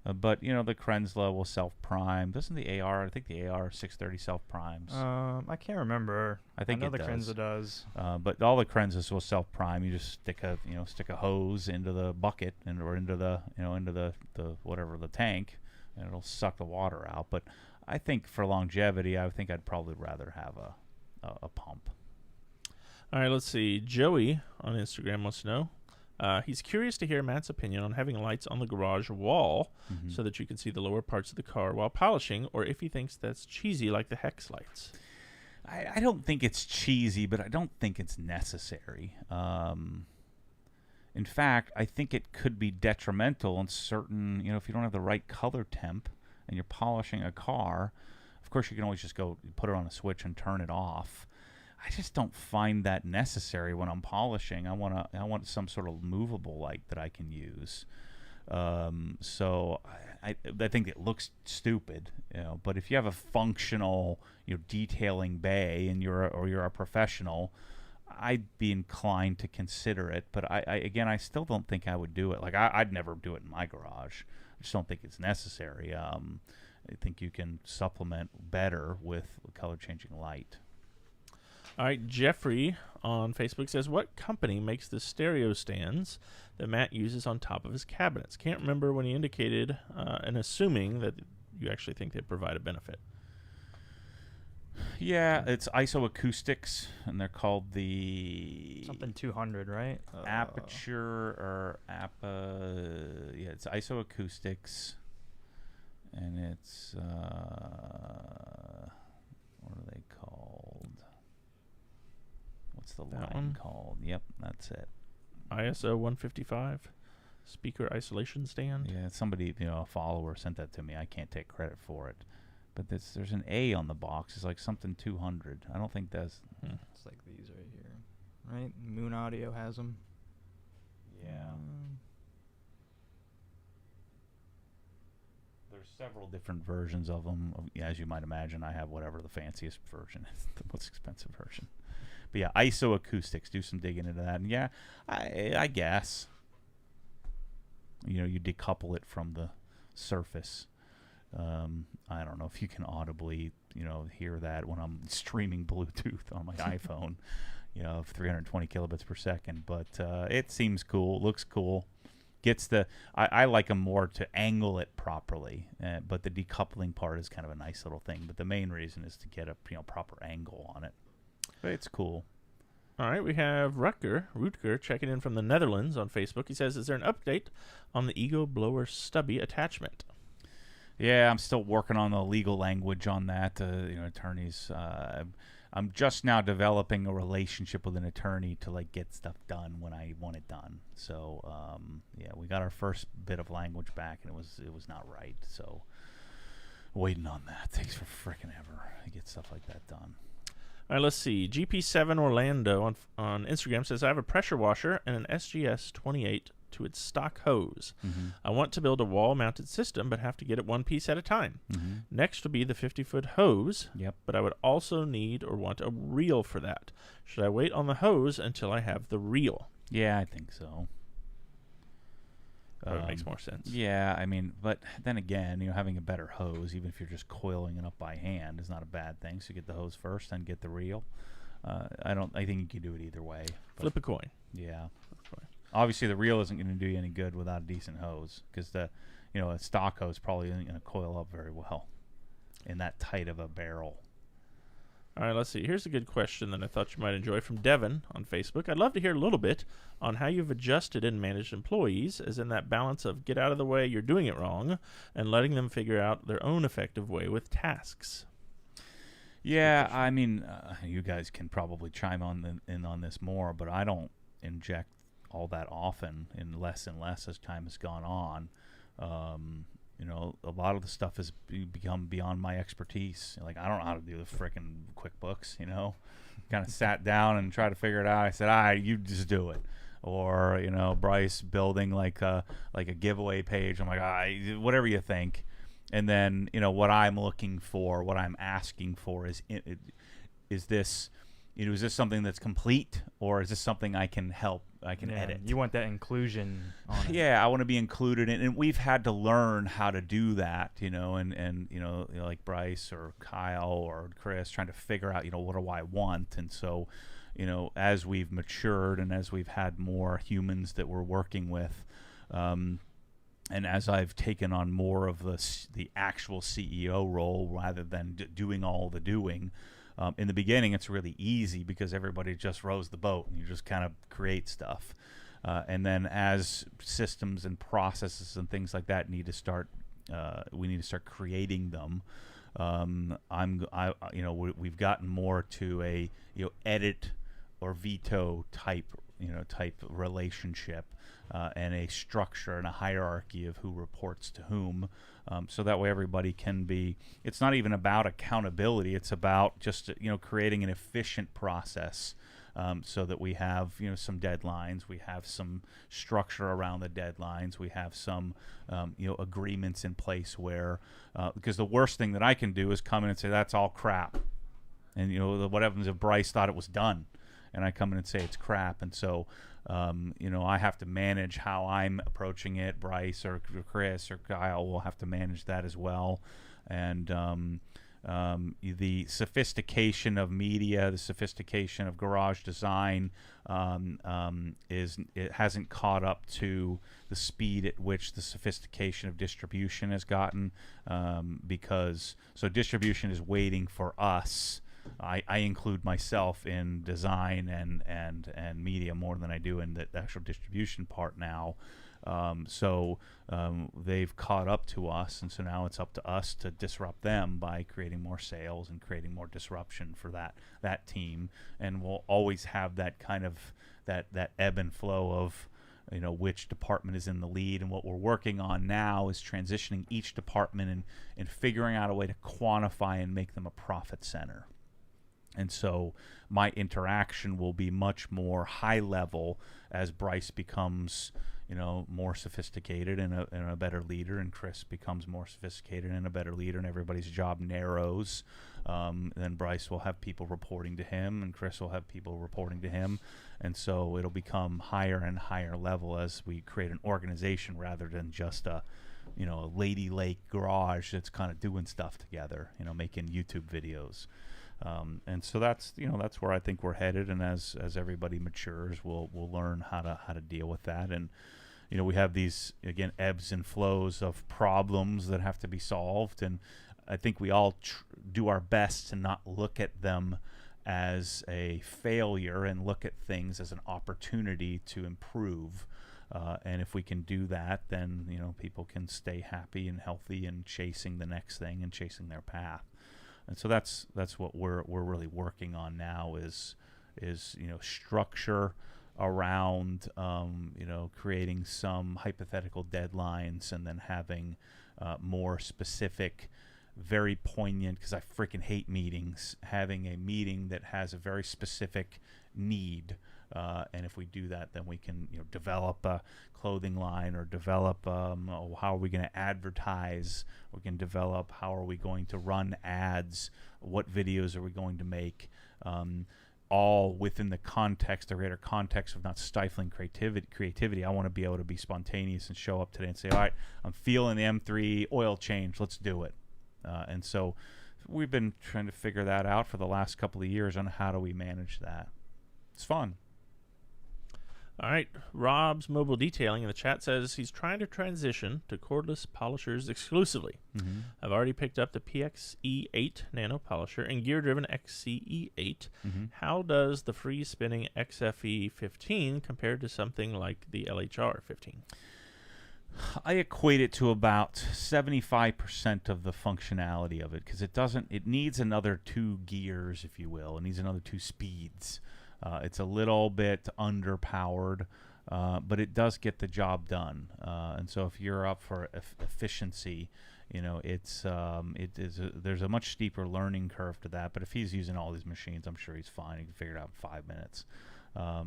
But the Krenzla will self-prime. Doesn't the AR? I think the AR 630 self-primes. I can't remember. I think know it the does. Krenza does. But all the Krenzas will self-prime. You just stick a hose into the bucket or into the whatever the tank, and it'll suck the water out. But I think for longevity, I think I'd probably rather have a pump. All right, let's see. Joey on Instagram wants to know. He's curious to hear Matt's opinion on having lights on the garage wall so that you can see the lower parts of the car while polishing, or if he thinks that's cheesy like the hex lights. I don't think it's cheesy, but I don't think it's necessary. In fact, I think it could be detrimental in certain, if you don't have the right color temp and you're polishing a car. Of course, you can always just go put it on a switch and turn it off. I just don't find that necessary when I'm polishing. I want some sort of movable light that I can use. So I think it looks stupid, But if you have a functional, detailing bay and you're a professional, I'd be inclined to consider it. But I still don't think I would do it. Like I'd never do it in my garage. I just don't think it's necessary. I think you can supplement better with color changing light. All right, Jeffrey on Facebook says, what company makes the stereo stands that Matt uses on top of his cabinets? Can't remember when he indicated and assuming that you actually think they provide a benefit. Yeah, it's isoacoustics, and they're called the Something 200, right? Aperture or yeah, it's isoacoustics, and it's what are they called? What's the line called? Yep, that's it. ISO 155 speaker isolation stand. Yeah, somebody, a follower sent that to me. I can't take credit for it. But there's an A on the box. It's like something 200. I don't think that's... It's like these right here. Right? Moon Audio has them. Yeah. There's several different versions of them. As you might imagine, I have whatever the fanciest version is, the most expensive version. But yeah, isoacoustics. Do some digging into that. And yeah, I guess. You decouple it from the surface. I don't know if you can audibly, hear that when I'm streaming Bluetooth on my iPhone, of 320 kilobits per second. But it seems cool. Looks cool. Gets I like them more to angle it properly. But the decoupling part is kind of a nice little thing. But the main reason is to get a proper angle on it. But it's cool. All right, we have Rutger checking in from the Netherlands on Facebook. He says, is there an update on the Ego Blower Stubby attachment? Yeah, I'm still working on the legal language on that. Attorneys. I'm just now developing a relationship with an attorney to get stuff done when I want it done. So yeah, we got our first bit of language back, and it was not right. So waiting on that. Takes for frickin' ever to get stuff like that done. All right, let's see. GP7 Orlando on Instagram says, I have a pressure washer and an SGS 28 to its stock hose. Mm-hmm. I want to build a wall-mounted system, but have to get it one piece at a time. Mm-hmm. Next would be the 50-foot hose, Yep. but I would also need or want a reel for that. Should I wait on the hose until I have the reel? Yeah, I think so. That makes more sense. Yeah, I mean, but then again, having a better hose, even if you're just coiling it up by hand, is not a bad thing. So get the hose first, then get the reel. I think you can do it either way. Flip a coin. Yeah. Flip a coin. Obviously, the reel isn't going to do you any good without a decent hose, because a stock hose probably isn't going to coil up very well in that tight of a barrel. All right, let's see. Here's a good question that I thought you might enjoy from Devin on Facebook. I'd love to hear a little bit on how you've adjusted and managed employees, as in that balance of get out of the way, you're doing it wrong, and letting them figure out their own effective way with tasks. Yeah, I mean, you guys can probably chime in on this more, but I don't inject all that often, and less as time has gone on. A lot of the stuff has become beyond my expertise. I don't know how to do the frickin' QuickBooks, Kind of sat down and tried to figure it out. I said, you just do it. Or, Bryce building like a giveaway page. I'm like, whatever you think. And then, what I'm looking for, what I'm asking for is this, is this something that's complete, or is this something I can help, I can edit? You want that inclusion on it. Yeah, I want to be included in, and we've had to learn how to do that, and like Bryce or Kyle or Chris trying to figure out, what do I want? And so, as we've matured and as we've had more humans that we're working with, and as I've taken on more of the actual CEO role rather than doing all the doing, in the beginning it's really easy because everybody just rows the boat and you just kind of create stuff. And then as systems and processes and things like that need to start, we need to start creating them. We've gotten more to a edit or veto type relationship, and a structure and a hierarchy of who reports to whom, so that way everybody can be. It's not even about accountability. It's about just creating an efficient process, so that we have some deadlines, we have some structure around the deadlines, we have some agreements in place where because the worst thing that I can do is come in and say that's all crap, and what happens if Bryce thought it was done and I come in and say it's crap, and so I have to manage how I'm approaching it. Bryce or Chris or Kyle will have to manage that as well, and the sophistication of media, the sophistication of garage design it hasn't caught up to the speed at which the sophistication of distribution has gotten, because distribution is waiting for us. I include myself in design and media more than I do in the actual distribution part now. They've caught up to us, and so now it's up to us to disrupt them by creating more sales and creating more disruption for that team. And we'll always have that kind of that ebb and flow of which department is in the lead. And what we're working on now is transitioning each department and figuring out a way to quantify and make them a profit center. And so my interaction will be much more high level as Bryce becomes more sophisticated and a better leader, and Chris becomes more sophisticated and a better leader, and everybody's job narrows. Then Bryce will have people reporting to him, and Chris will have people reporting to him, and so it'll become higher and higher level as we create an organization rather than just a Lady Lake garage that's kind of doing stuff together, making YouTube videos. And so that's where I think we're headed, and as everybody matures, we'll learn how to deal with that. And we have these, again, ebbs and flows of problems that have to be solved, and I think we all do our best to not look at them as a failure and look at things as an opportunity to improve. And if we can do that, then people can stay happy and healthy and chasing the next thing and chasing their path. And so that's what we're really working on now is structure around creating some hypothetical deadlines, and then having more specific, very poignant, because I freaking hate meetings, having a meeting that has a very specific need. And if we do that, then we can develop a clothing line, or develop how are we going to advertise. We can develop how are we going to run ads, what videos are we going to make, all within the context, the greater context of not stifling creativity. I want to be able to be spontaneous and show up today and say, all right, I'm feeling the M3 oil change, let's do it. And so we've been trying to figure that out for the last couple of years on how do we manage that. It's fun. All right. Rob's Mobile Detailing in the chat says he's trying to transition to cordless polishers exclusively. Mm-hmm. I've already picked up the PXE8 Nano Polisher and gear-driven XCE8. Mm-hmm. How does the free-spinning XFE15 compare to something like the LHR15? I equate it to about 75% of the functionality of it, because it needs another 2 gears, if you will. It needs another 2 speeds. It's a little bit underpowered, but it does get the job done. And so if you're up for efficiency, there's a much steeper learning curve to that. But if he's using all these machines, I'm sure he's fine. He can figure it out in 5 minutes.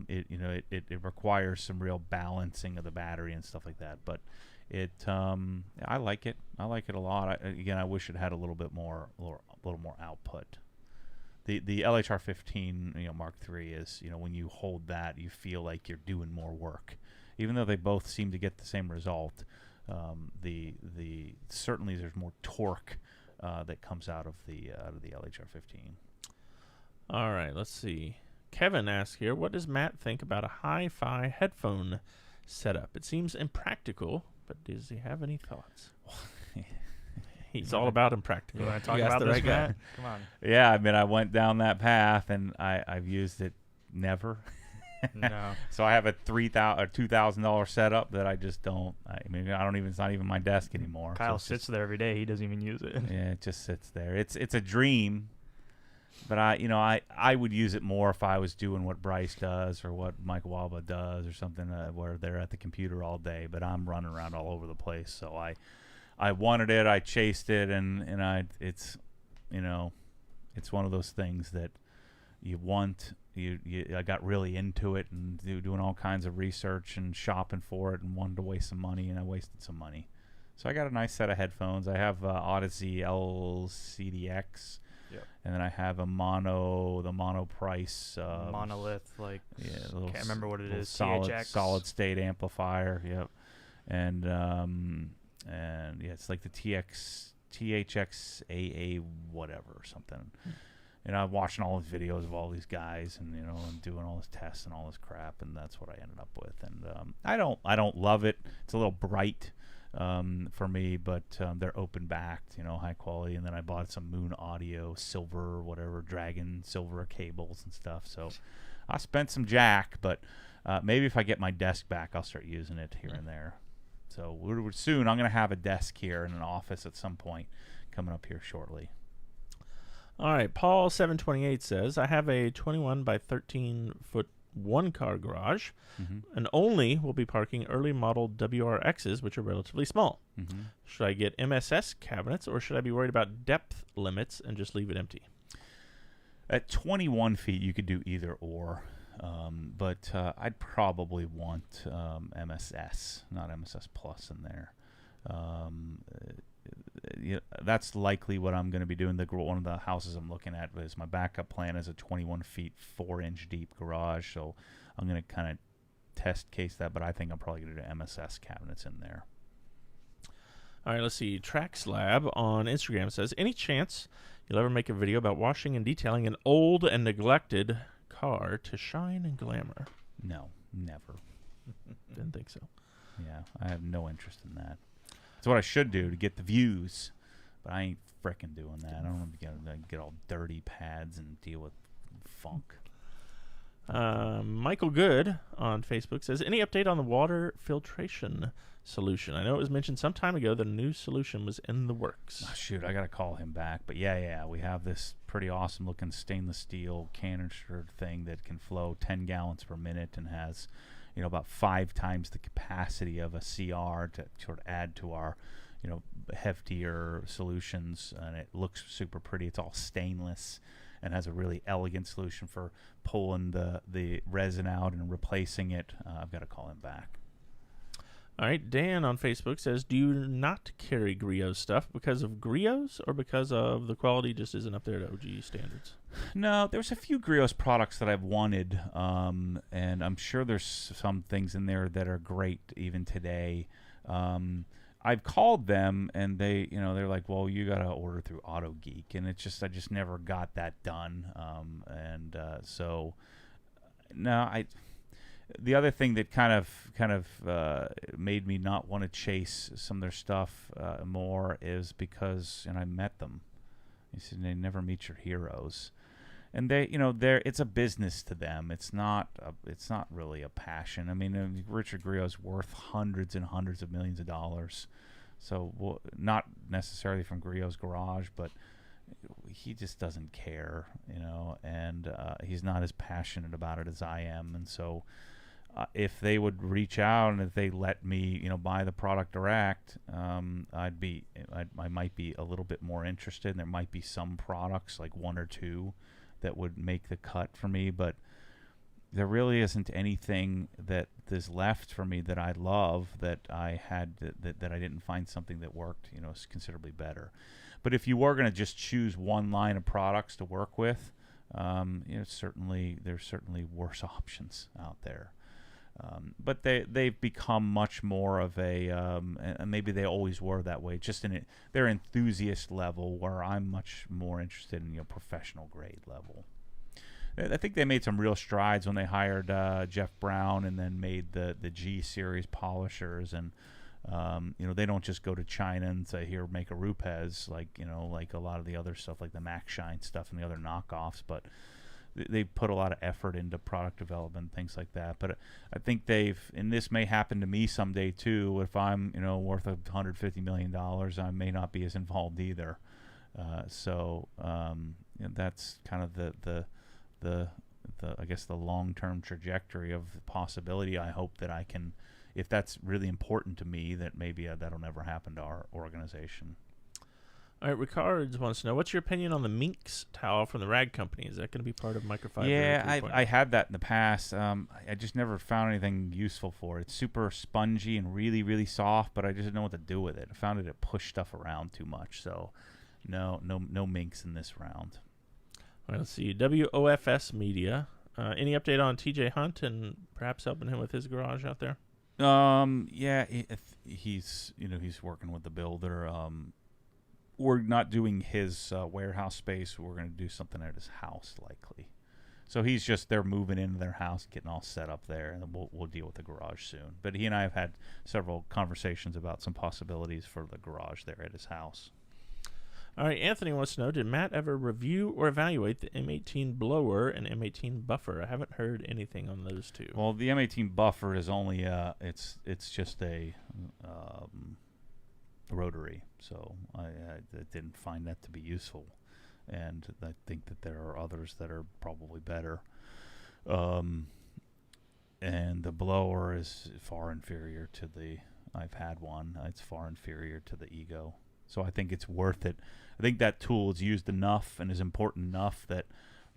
It requires some real balancing of the battery and stuff like that. But I like it. I like it a lot. I wish it had a little more output. The LHR15 Mark III is, when you hold that, you feel like you're doing more work, even though they both seem to get the same result. Certainly there's more torque that comes out of the LHR15. All right, let's see. Kevin asks here, what does Matt think about a hi-fi headphone setup? It seems impractical, but does he have any thoughts? He's all about impractical. You want to talk about this, Matt? Come on. Yeah, I went down that path, and I've used it never. No. So I have a $2,000 setup that I just don't. It's not even my desk anymore. Kyle sits there every day. He doesn't even use it. Yeah, it just sits there. It's a dream, but I would use it more if I was doing what Bryce does or what Mike Waba does or something where they're at the computer all day. But I'm running around all over the place, so I wanted it, I chased it, and it's one of those things that you want. I got really into it and doing all kinds of research and shopping for it, and wanted to waste some money, and I wasted some money. So I got a nice set of headphones. I have Odyssey LCDX, yep. And then I have the mono price monolith, can't remember what it is. Solid state amplifier. Yep, and it's like the THXAA whatever or something. And I'm watching all these videos of all these guys, and and doing all this tests and all this crap, and that's what I ended up with. And I don't love it. It's a little bright for me, but they're open backed, high quality. And then I bought some Moon Audio silver, whatever, Dragon silver cables and stuff. So I spent some jack, but maybe if I get my desk back, I'll start using it here and there. So soon I'm going to have a desk here in an office at some point coming up here shortly. All right, Paul 728 says, I have a 21 by 13 foot one-car garage, and only will be parking early model WRXs, which are relatively small. Should I get MSS cabinets, or should I be worried about depth limits and just leave it empty? At 21 feet, you could do either or, but I'd probably want MSS, not MSS Plus in there. That's likely what I'm going to be doing. One of the houses I'm looking at is my backup plan is a 21 feet, 4-inch deep garage. So I'm going to kind of test case that, but I think I'm probably going to do MSS cabinets in there. All right, let's see. TraxLab on Instagram says, any chance you'll ever make a video about washing and detailing an old and neglected car to shine and glamour? No, never. Didn't think so. Yeah, I have no interest in that. It's what I should do to get the views, but I ain't frickin' doing that. I don't want to get all dirty pads and deal with funk. Michael Good on Facebook says, any update on the water filtration solution? I know it was mentioned some time ago that a new solution was in the works. Oh, shoot, I got to call him back. But yeah, we have this pretty awesome looking stainless steel canister thing that can flow 10 gallons per minute and has about 5 times the capacity of a CR to sort of add to our, heftier solutions. And it looks super pretty. It's all stainless and has a really elegant solution for pulling the resin out and replacing it. I've got to call him back. All right, Dan on Facebook says, do you not carry Griot stuff because of Griots or because of the quality just isn't up there to OG standards? No, there's a few Griot products that I've wanted, and I'm sure there's some things in there that are great even today. I've called them, and they're like, well, you got to order through AutoGeek, and I just never got that done. So, no, the other thing that kind of made me not want to chase some of their stuff more is because, and I met them. You see, they never meet your heroes, and it's a business to them. It's not really a passion. I mean, Richard Griot's worth hundreds and hundreds of millions of dollars, so not necessarily from Griot's garage, but he just doesn't care, and he's not as passionate about it as I am, and so. If they would reach out and if they let me, buy the product direct, I might be a little bit more interested. And there might be some products, like 1 or 2, that would make the cut for me. But there really isn't anything that is left for me that I love that I had that I didn't find something that worked, considerably better. But if you were going to just choose one line of products to work with, there's certainly worse options out there. But they've become much more of a, and maybe they always were that way, just in their enthusiast level, where I'm much more interested in professional grade level. I think they made some real strides when they hired Jeff Brown and then made the G series polishers, and they don't just go to China and say, here, make a Rupes, like a lot of the other stuff, like the Max Shine stuff and the other knockoffs, but they put a lot of effort into product development, things like that. But I think and this may happen to me someday too, if I'm, worth $150 million, I may not be as involved either. That's kind of the I guess the long-term trajectory of the possibility. I hope that I can, if that's really important to me, that maybe that'll never happen to our organization. All right, Ricards wants to know, what's your opinion on the Minx towel from the Rag Company? Is that going to be part of microfiber? Yeah, I had that in the past. I just never found anything useful for it. It's super spongy and really, really soft, but I just didn't know what to do with it. I found it pushed stuff around too much, so no Minx in this round. All right, let's see. WOFS Media. Any update on TJ Hunt and perhaps helping him with his garage out there? Yeah, he's working with the builder. we're not doing his warehouse space. We're going to do something at his house, likely. So they're moving into their house, getting all set up there, and then we'll deal with the garage soon. But he and I have had several conversations about some possibilities for the garage there at his house. All right, Anthony wants to know, did Matt ever review or evaluate the M18 blower and M18 buffer? I haven't heard anything on those two. Well, the M18 buffer is only it's just a rotary, so I didn't find that to be useful. And I think that there are others that are probably better. And the blower is far inferior to I've had one. It's far inferior to the Ego. So I think it's worth it. I think that tool is used enough and is important enough that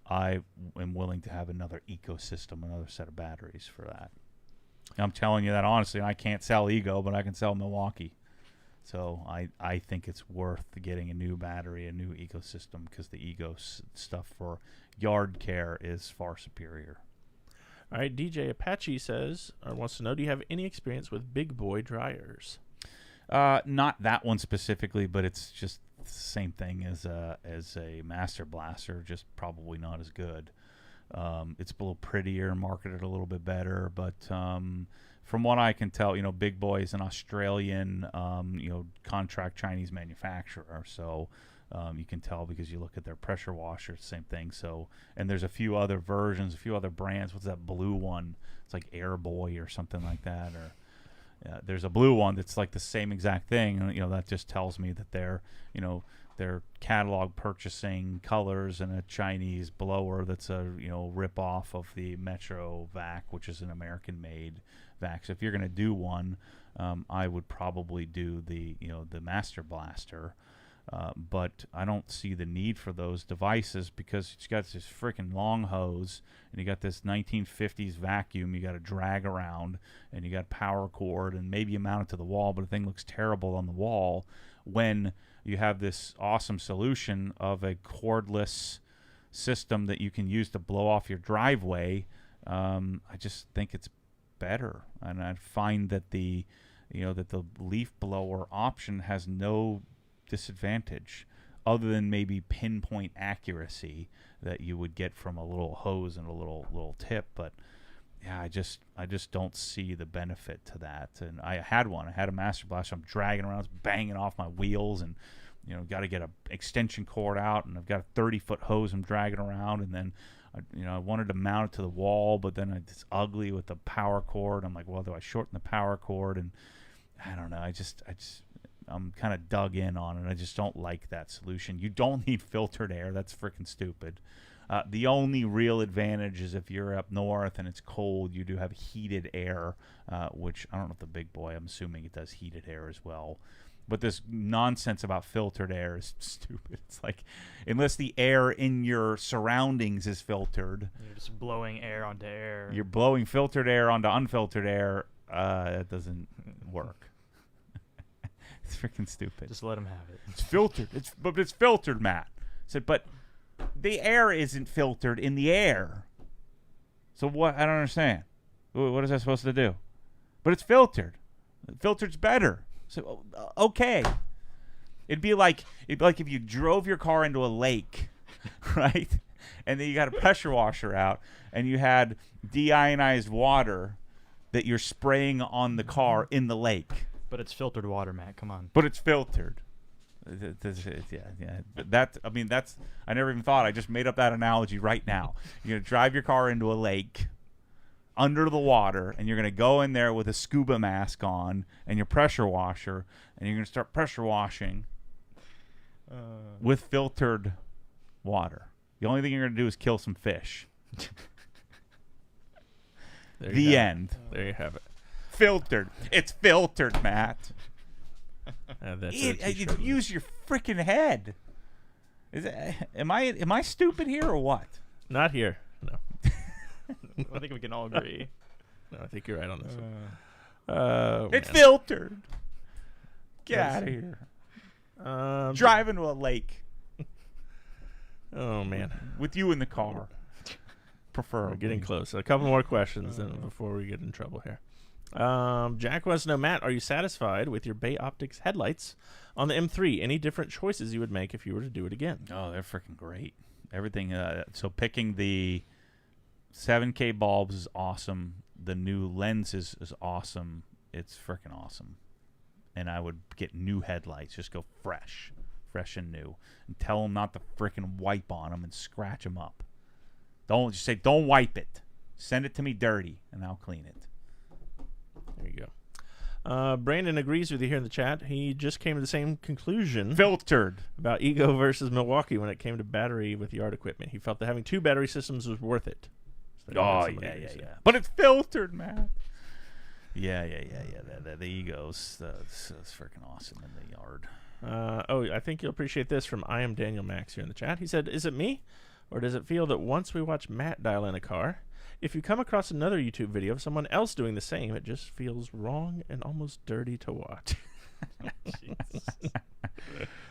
I am willing to have another ecosystem, another set of batteries for that. I'm telling you that honestly. I can't sell Ego, but I can sell Milwaukee. So I think it's worth getting a new battery, a new ecosystem, because the Ego stuff for yard care is far superior. All right, DJ Apache wants to know, do you have any experience with big boy dryers? Not that one specifically, but it's just the same thing as a Master Blaster, just probably not as good. It's a little prettier, marketed a little bit better, but from what I can tell, Big Boy is an Australian, contract Chinese manufacturer. So you can tell because you look at their pressure washer, same thing. So, and there's a few other versions, a few other brands. What's that blue one? It's like Air Boy or something like that. Or there's a blue one that's like the same exact thing. And, that just tells me that they're catalog purchasing colors and a Chinese blower that's a rip off of the Metro Vac, which is an American made vac. So if you're going to do one, I would probably do the Master Blaster, but I don't see the need for those devices because it's got this freaking long hose and you got this 1950s vacuum you got to drag around, and you got power cord, and maybe you mount it to the wall, but the thing looks terrible on the wall when you have this awesome solution of a cordless system that you can use to blow off your driveway. I just think it's better, and I find that the leaf blower option has no disadvantage other than maybe pinpoint accuracy that you would get from a little hose and a little tip. But yeah, I just don't see the benefit to that. And I had a Master Blaster. I'm dragging around, it's banging off my wheels, and got to get an extension cord out, and I've got a 30-foot hose I'm dragging around, and then I wanted to mount it to the wall, but then it's ugly with the power cord. I'm like, well, do I shorten the power cord? And I don't know. I'm kind of dug in on it. I just don't like that solution. You don't need filtered air. That's freaking stupid. The only real advantage is if you're up north and it's cold, you do have heated air, which I don't know if the Big Boy, I'm assuming it does heated air as well. But this nonsense about filtered air is stupid. It's like, unless the air in your surroundings is filtered. You're just blowing air onto air. You're blowing filtered air onto unfiltered air. That doesn't work. It's freaking stupid. Just let him have it. It's filtered. It's filtered, Matt. I said, but the air isn't filtered in the air. So what? I don't understand. What is that supposed to do? But it's filtered. Filtered's better. So okay. It'd be like if you drove your car into a lake, right? And then you got a pressure washer out, and you had deionized water that you're spraying on the car in the lake. But it's filtered water, Matt. Come on. But it's filtered. Yeah. That's. I never even thought. I just made up that analogy right now. You're gonna drive your car into a lake, under the water, and you're gonna go in there with a scuba mask on and your pressure washer, and you're gonna start pressure washing with filtered water. The only thing you're gonna do is kill some fish. The end. There you have it. Filtered. It's filtered, Matt. That's use your freaking head. Am I stupid here or what? Not here. No. I think we can all agree. No, I think you're right on this one. It's filtered. Get out of here. Driving to a lake. Oh man. With you in the car. Preferably. We're getting close. A couple more questions then before we get in trouble here. Jack wants to know, Matt, are you satisfied with your Bay Optics headlights on the M3? Any different choices you would make if you were to do it again? Oh, they're freaking great. Everything. So picking the 7K bulbs is awesome. The new lens is awesome. It's freaking awesome. And I would get new headlights. Just go fresh and new. And tell them not to freaking wipe on them and scratch them up. Don't just say, don't wipe it. Send it to me dirty, and I'll clean it. There you go. Brandon agrees with you here in the chat. He just came to the same conclusion. Filtered. About Ego versus Milwaukee when it came to battery with yard equipment. He felt that having 2 battery systems was worth it. Oh, yeah. But it's filtered, man. Yeah. The Egos. That's freaking awesome in the yard. I think you'll appreciate this from I Am Daniel Max here in the chat. He said, is it me? Or does it feel that once we watch Matt dial in a car, if you come across another YouTube video of someone else doing the same, it just feels wrong and almost dirty to watch.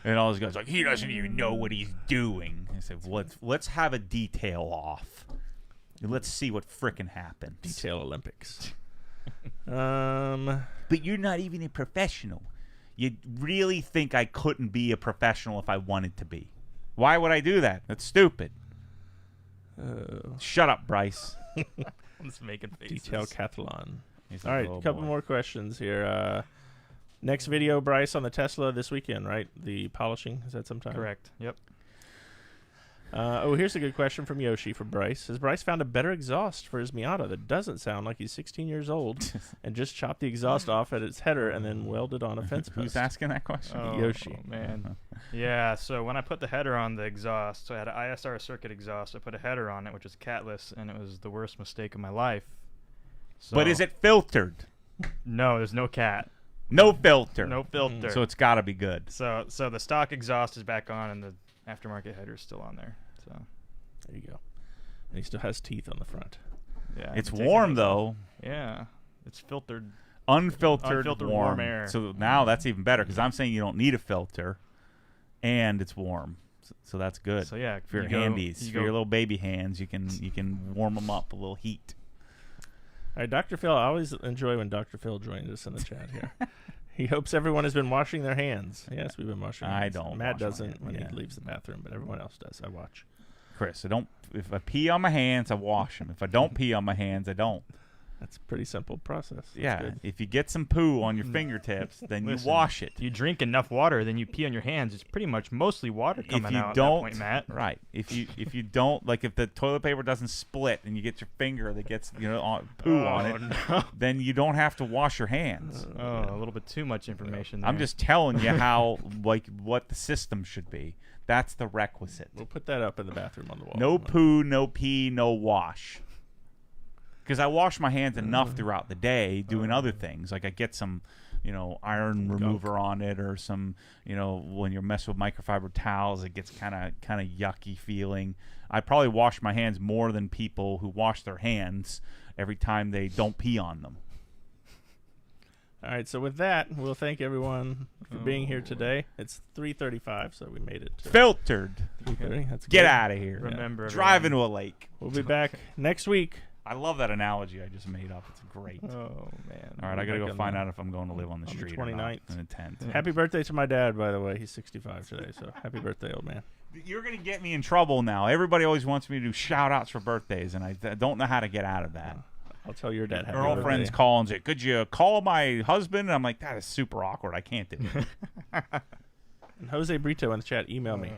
And all those guys are like, he doesn't even know what he's doing. I said, let's have a detail off. Let's see what frickin' happens. Detail Olympics. But you're not even a professional. You really think I couldn't be a professional if I wanted to be? Why would I do that? That's stupid. Shut up, Bryce. I'm just making faces. Detail Cathlon. He's All right, a couple more questions here. Next video, Bryce, on the Tesla this weekend, right? The polishing, is that sometime? Correct. Yep. Here's a good question from Yoshi for Bryce. Has Bryce found a better exhaust for his Miata that doesn't sound like he's 16 years old and just chopped the exhaust off at its header and then welded on a fence post? Who's asking that question? Yoshi. Oh, man. Yeah, so when I put the header on the exhaust, so I had an ISR circuit exhaust. I put a header on it, which is catless, and it was the worst mistake of my life. So, But is it filtered? No, there's no cat. No filter. No filter. So it's got to be good. So the stock exhaust is back on, and the aftermarket header is still on there. So there you go. And he still has teeth on the front. Yeah. It's warm though. Yeah. It's filtered. Unfiltered warm air. So now that's even better because I'm saying you don't need a filter, and it's warm. So that's good. So yeah, for your handies, for your little baby hands, you can warm them up a little heat. All right, Dr. Phil. I always enjoy when Dr. Phil joins us in the chat here. He hopes everyone has been washing their hands. Yes, we've been washing our hands. I don't. Matt doesn't when he leaves the bathroom, but everyone else does. I watch. Chris, if I pee on my hands, I wash them. If I don't pee on my hands, I don't. That's a pretty simple process. That's yeah, good. If you get some poo on your fingertips, then you wash it. You drink enough water, then you pee on your hands. It's pretty much mostly water coming out at that point, Matt. Right. If you don't, like if the toilet paper doesn't split and you get your finger that gets poo on it, then you don't have to wash your hands. Oh, a little bit too much information there. I'm just telling you how what the system should be. That's the requisite. We'll put that up in the bathroom on the wall. No poo, no pee, no wash. Because I wash my hands enough throughout the day doing other things. Like I get some, iron remover on it, or some, when you're messing with microfiber towels, it gets kind of yucky feeling. I probably wash my hands more than people who wash their hands every time they don't pee on them. All right, so with that, we'll thank everyone for being here today. It's 3:35, so we made it. Filtered. 3:30. That's Get good. out of here. Remember, drive into a lake. We'll be back next week. I love that analogy I just made up. It's great. Oh, man. All right, I got to go find out if I'm going to live on the street 29th. or not in a tent. Happy birthday to my dad, by the way. He's 65 today, so happy birthday, old man. You're going to get me in trouble now. Everybody always wants me to do shout-outs for birthdays, and I don't know how to get out of that. I'll tell your dad happy Girlfriends birthday. call and say, could you call my husband? And I'm like, that is super awkward. I can't do it. And Jose Brito in the chat, email me.